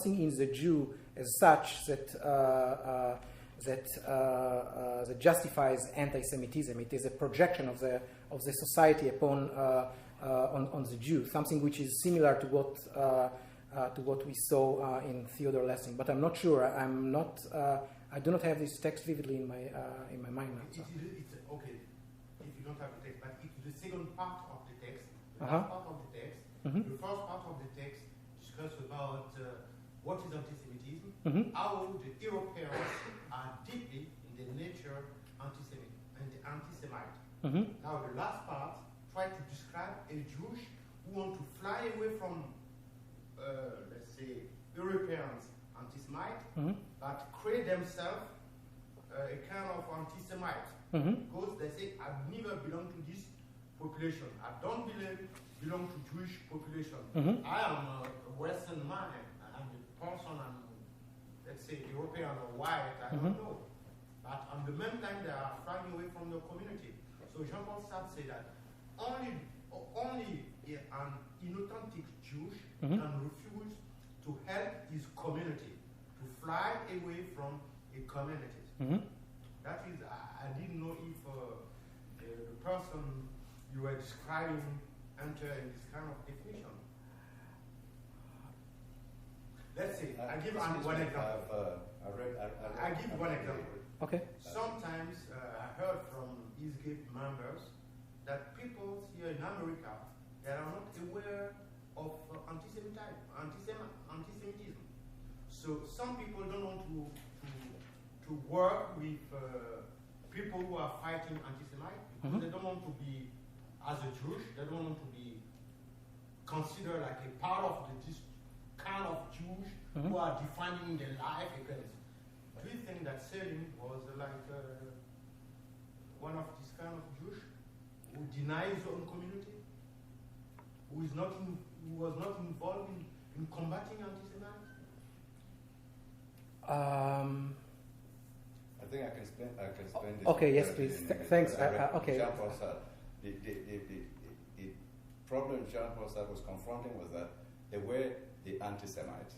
in the Jew as such that justifies anti-Semitism. It is a projection of the society upon on the Jew, something which is similar to what we saw in Theodor Lessing. But I'm not sure. I do not have this text vividly in my mind now. So. It's okay if you don't have the text, but it's the second part of the text. The last part of the text. The first part of the text discusses about what is anti-Semitism, how the Europeans are deeply in their nature anti-Semite. Now the last part tries to describe a Jewish who want to fly away from, let's say, Europeans anti-Semite, but create themselves a kind of anti-Semite. Because they say, I never belong to this population. I don't belong to Jewish population. I am a Western man. I'm a person, let's say, European or white, I don't know. But at the meantime, they are flying away from the community. So Jean-Paul Sartre said that only an inauthentic Jewish can refuse to help his community, to fly away from a community. That is, I didn't know if the person you were describing enter in this kind of definition. Let's say, I give one example. I give one example. Okay. Sometimes I heard from ISGAP members that people here in America that are not aware of anti-Semitism. So some people don't want to work with people who are fighting anti-Semite because they don't want to be, as a Jewish, they don't want to be considered like a part of this kind of Jews who are defining their life against. Do you think that Selim was like one of this kind of Jews who denies his own community, who was not involved in combating anti-Semitism? I think I can explain this. Okay, yes, please. Thanks. Okay. Jean-Paul Sartre. The problem Jean-Paul Sartre was confronting was that they were the anti-Semites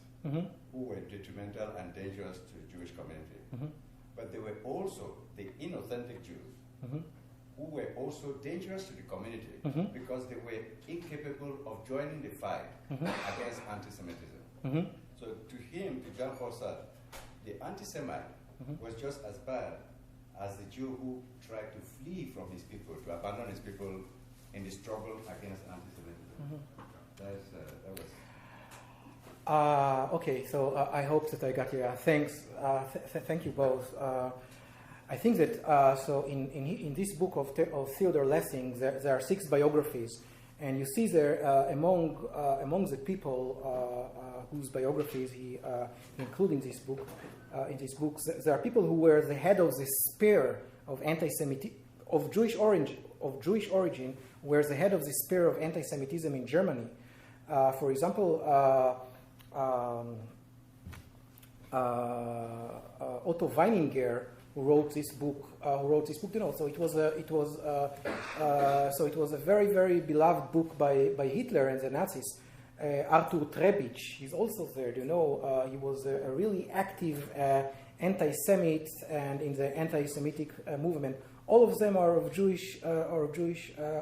who were detrimental and dangerous to the Jewish community. But they were also the inauthentic Jews who were also dangerous to the community because they were incapable of joining the fight against anti-Semitism. So to him, to Jean-Paul Sartre, the anti-Semite was just as bad as the Jew who tried to flee from his people, to abandon his people in the struggle against anti-Semitism. That was... Okay, so I hope that I got you. Thanks. Thank you both. I think that so in this book of Theodor Lessing, there are 6 biographies, and you see there among the people whose biographies he includes in this book. In this book, there are people who were the head of the spear of anti-Semitism, of Jewish origin, were the head of the spear of anti-Semitism in Germany. For example, Otto Weininger, who wrote this book. So it was a very, very beloved book by Hitler and the Nazis. Arthur Trebitsch, he's also there. He was a really active anti-Semite and in the anti-Semitic movement. All of them are of Jewish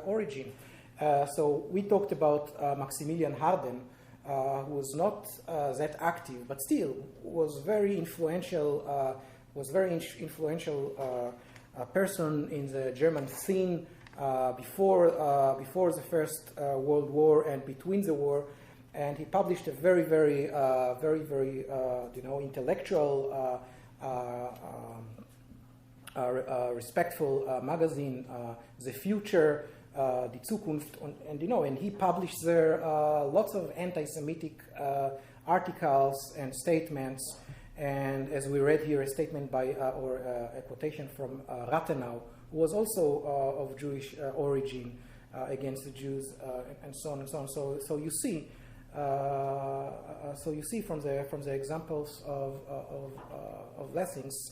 origin. So we talked about Maximilian Harden, who was not that active, but still was very influential. Person in the German scene before the First World War and between the war, and he published a very intellectual, respectful magazine, The Future, Die Zukunft, and he published there lots of anti-Semitic articles and statements. And as we read here, a statement by, or a quotation from Rathenau, who was also of Jewish origin, against the Jews, and so on and so on. So you see, from the examples of Lessings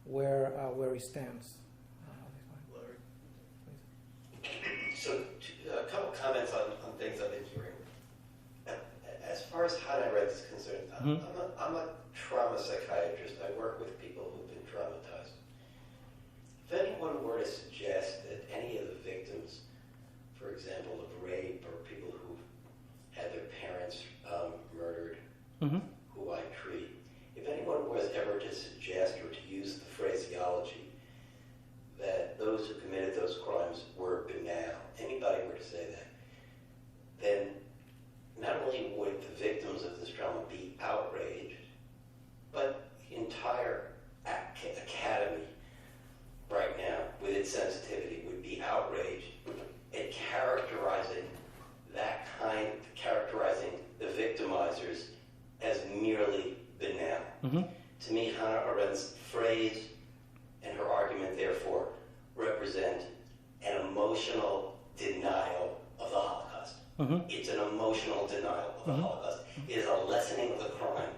where he stands. So, a couple comments on things I've been hearing. As far as Hannah Arendt is concerned, I'm a trauma psychiatrist. I work with people who've been traumatized. If anyone were to suggest that any of the victims, for example, of rape or people who had their parents murdered, who I treat, if anyone was ever to suggest or to use the phraseology that those who committed those crimes were banal, anybody were to say that, then not only would the victims of this trauma be outraged, but the entire academy right now, with its sensitivity, would be outraged at characterizing the victimizers as merely banal. To me, Hannah Arendt's phrase and her argument, therefore, represent an emotional denial of the Holocaust. It's an emotional denial of the Holocaust. It is a lessening of the crime.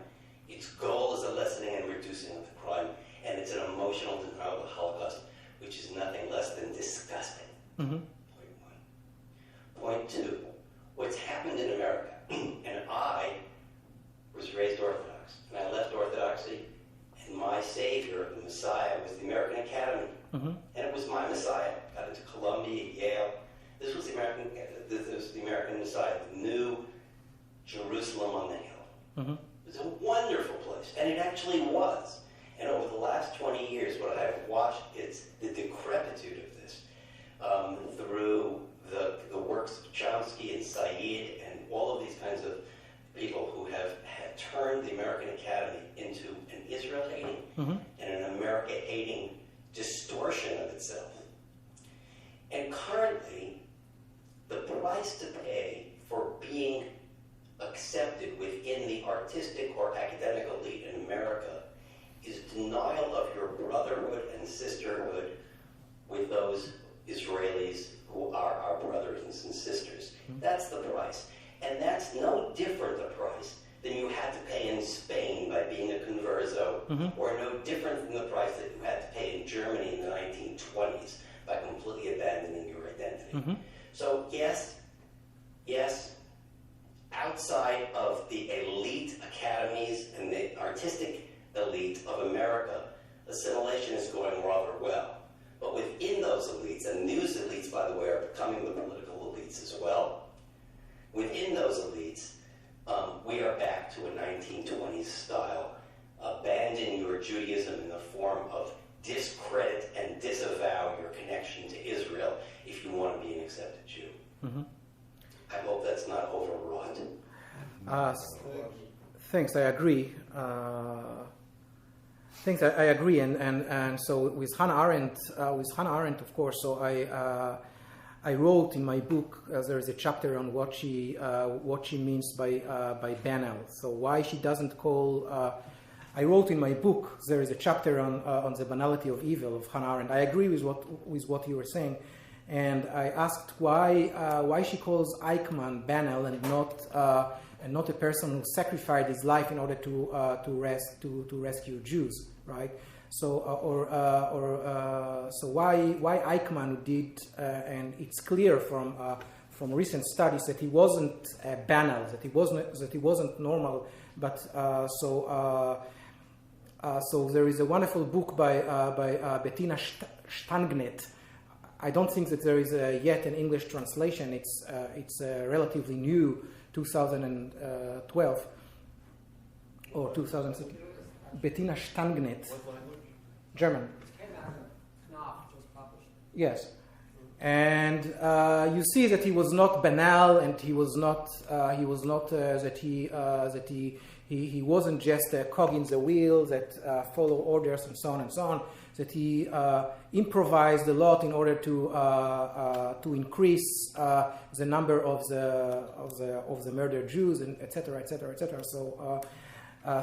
Its goal is a lessening and reducing of the crime, and it's an emotional denial of the Holocaust, which is nothing less than disgusting. Point one. Point two, what's happened in America, and I was raised Orthodox, and I left Orthodoxy, and my savior, the Messiah, was the American Academy, and it was my Messiah. Got into Columbia, Yale. This was the American Messiah, the new Jerusalem on the hill. It was a wonderful place, and it actually was. And over the last 20 years, what I have watched is the decrepitude of this through the works of Chomsky and Said and all of these kinds of people who have turned the American Academy into an Israel-hating and an America-hating distortion of itself. And currently, the price to pay for being accepted within the artistic or academic elite in America is denial of your brotherhood and sisterhood with those Israelis who are our brothers and sisters. That's the price. And that's no different a price than you had to pay in Spain by being a converso, or no different than the price that you had to pay in Germany in the 1920s by completely abandoning your identity. So yes, outside of the elite academies and the artistic elite of America, assimilation is going rather well. But within those elites, and these elites, by the way, are becoming the political elites as well, within those elites, we are back to a 1920s style. Abandon your Judaism in the form of discredit and disavow your connection to Israel if you want to be an accepted Jew. I hope that's not overwrought. Thanks, I agree. I agree, and so with Hannah Arendt, of course. So I wrote in my book, there is a chapter on what she means by banal. So why she doesn't call. I wrote in my book, there is a chapter on the banality of evil of Hannah Arendt. I agree with what you were saying, and I asked why she calls Eichmann banal and not a person who sacrificed his life in order to rescue Jews, right? So so why Eichmann did, and it's clear from recent studies that he wasn't banal, that he wasn't normal, but so there is a wonderful book by Bettina Stangnet. I don't think that there is yet an English translation. It's relatively new, 2012 or 2006. Bettina Stangnet. What language? German. It came out of Knopf, just published. Yes. And you see that he was not banal, and he was not that he wasn't just a cog in the wheel that follow orders and so on and so on. That he improvised a lot in order to increase the number of the murdered Jews, and etc. etc. etc.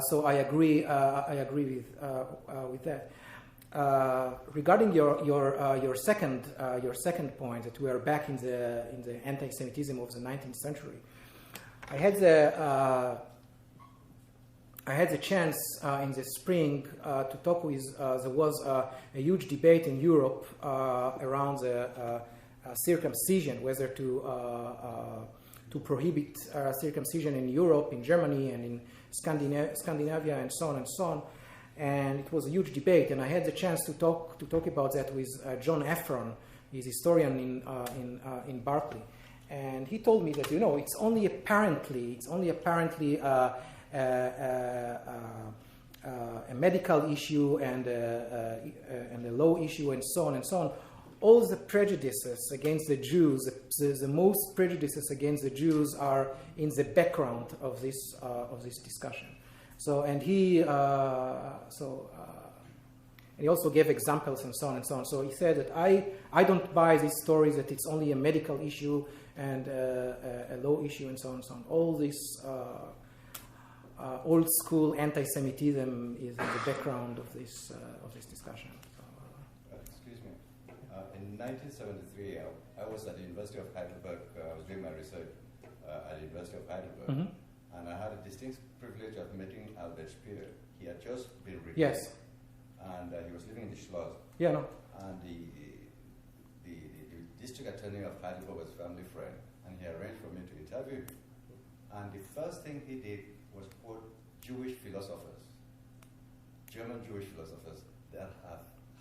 So I agree with that. Regarding your second point, that we are back in the anti-Semitism of the 19th century, I had the chance in the spring to talk with. There was a huge debate in Europe around the circumcision, whether to prohibit circumcision in Europe, in Germany, and in Scandinavia, and so on and so on. And it was a huge debate, and I had the chance to talk about that with John Efron. He's a historian in Berkeley, and he told me that it's only apparently a medical issue and a law issue and so on and so on. All the prejudices against the Jews, the most prejudices against the Jews, are in the background of this discussion. So, and he also gave examples and so on and so on. So he said that I don't buy these stories that it's only a medical issue and a law issue and so on and so on. All this old school anti-Semitism is in the background of this discussion. So, excuse me. In 1973, I was at the University of Heidelberg. I was doing my research at the University of Heidelberg. Mm-hmm. And I had a distinct privilege of meeting Albert Speer. He had just been released. Yes. And he was living in the Schloss. Yeah, no. And the district attorney of Heidelberg was a family friend. And he arranged for me to interview him. And the first thing he did was quote Jewish philosophers, German Jewish philosophers that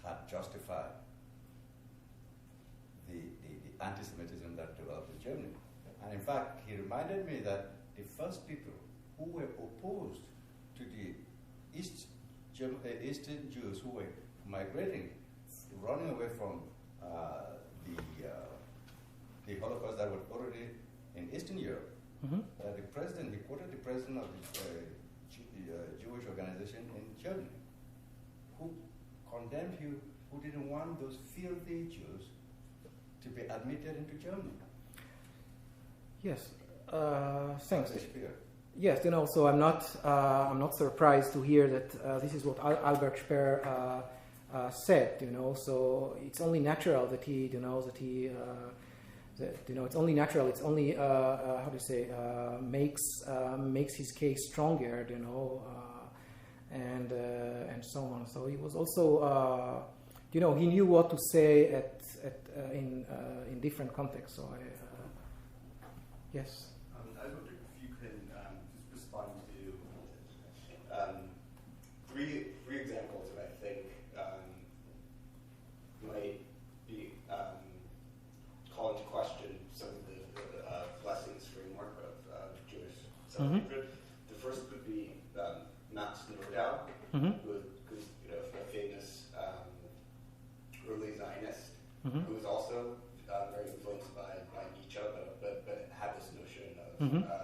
had justified the anti-Semitism that developed in Germany. And in fact, he reminded me that the first people who were opposed to the Eastern Jews who were migrating, running away from the Holocaust that was already in Eastern Europe, mm-hmm. The president, he quoted the president of the Jewish organization in Germany, who condemned you, who didn't want those filthy Jews to be admitted into Germany. Yes. Thanks. Yes, so I'm not surprised to hear that this is what Albert Speer said. So it's only natural that he, it's only natural. It's only how to say makes his case stronger. And so on. So he was also he knew what to say in different contexts. So yes. I was wondering if you can just respond to three examples that I think might be call into question some of the blessings framework of Jewish self-hatred. Mm-hmm. The first would be Max Nordau, mm-hmm. who's a famous early Zionist, mm-hmm. who was also very influenced by Nietzsche, but had this notion of, mm-hmm. of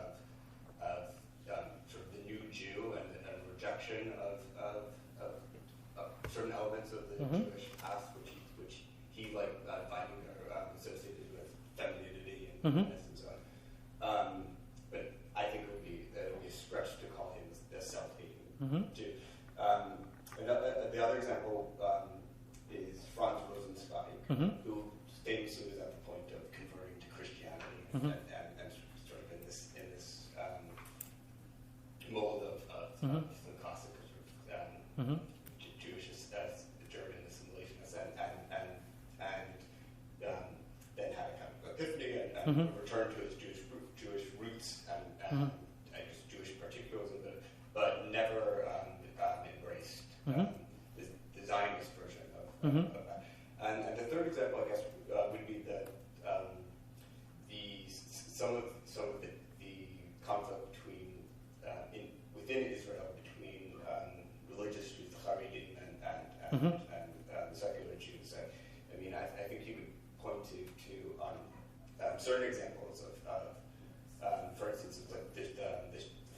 sort of the new Jew and rejection of certain elements of the mm-hmm. Jewish past, which he finding are associated with independence and so on. But I think it would be a stretch to call him a self-hating Jew. The other example is Franz Rosenzweig, who famously was at the point of converting to Christianity and sort of in this mold of the classic sort of Jewish German assimilationists, and then had a kind of epiphany and returned to his Jewish roots and just Jewish particularism, but never embraced the Zionist version of that. And the third example, I guess, would be that some of the conflict within Israel between religious Jews, the Haredim, and secular Jews. I mean, I think you could point to certain examples of for instance, like this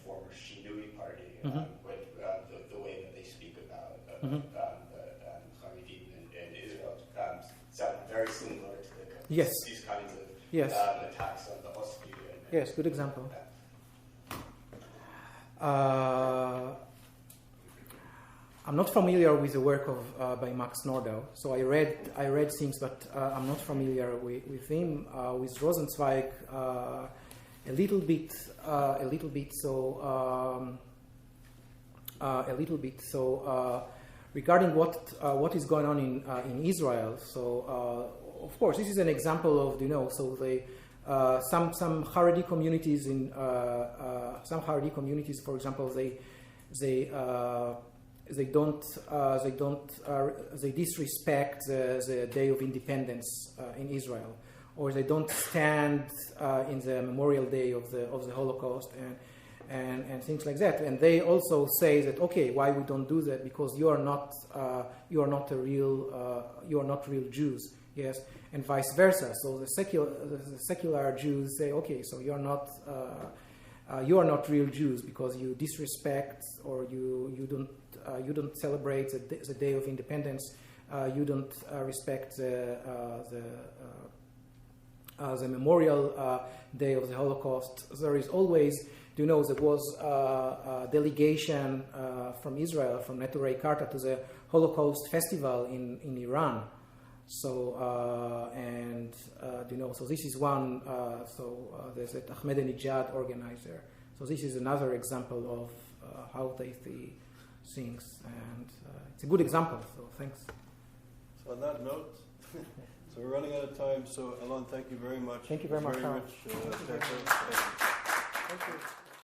former Shinui party, with the way that they speak about the Haredim in Israel sound very similar to these kinds of attacks on the Ostjuden. Yes, good example. I'm not familiar with the work of by Max Nordau, so I read things, but I'm not familiar with him. With Rosenzweig, a little bit. Regarding what is going on in Israel, so of course this is an example of so they some Haredi communities for example they disrespect the Day of Independence in Israel, or they don't stand in the Memorial Day of the Holocaust and things like that. And they also say that, okay, why we don't do that? Because you are not real Jews, yes, and vice versa. So the secular Jews say, okay, so you are not real Jews because you disrespect, or you don't celebrate the Day of Independence. You don't respect the Memorial Day of the Holocaust. There is always, there was a delegation from Israel, from Neturei Karta, to the Holocaust Festival in Iran. So so this is one. There's that Ahmadinejad organizer. So this is another example of how they see things, and it's a good example. So thanks. So on that note, so we're running out of time. So Alon, thank you very much. Thank you very much. Very rich. Thank you.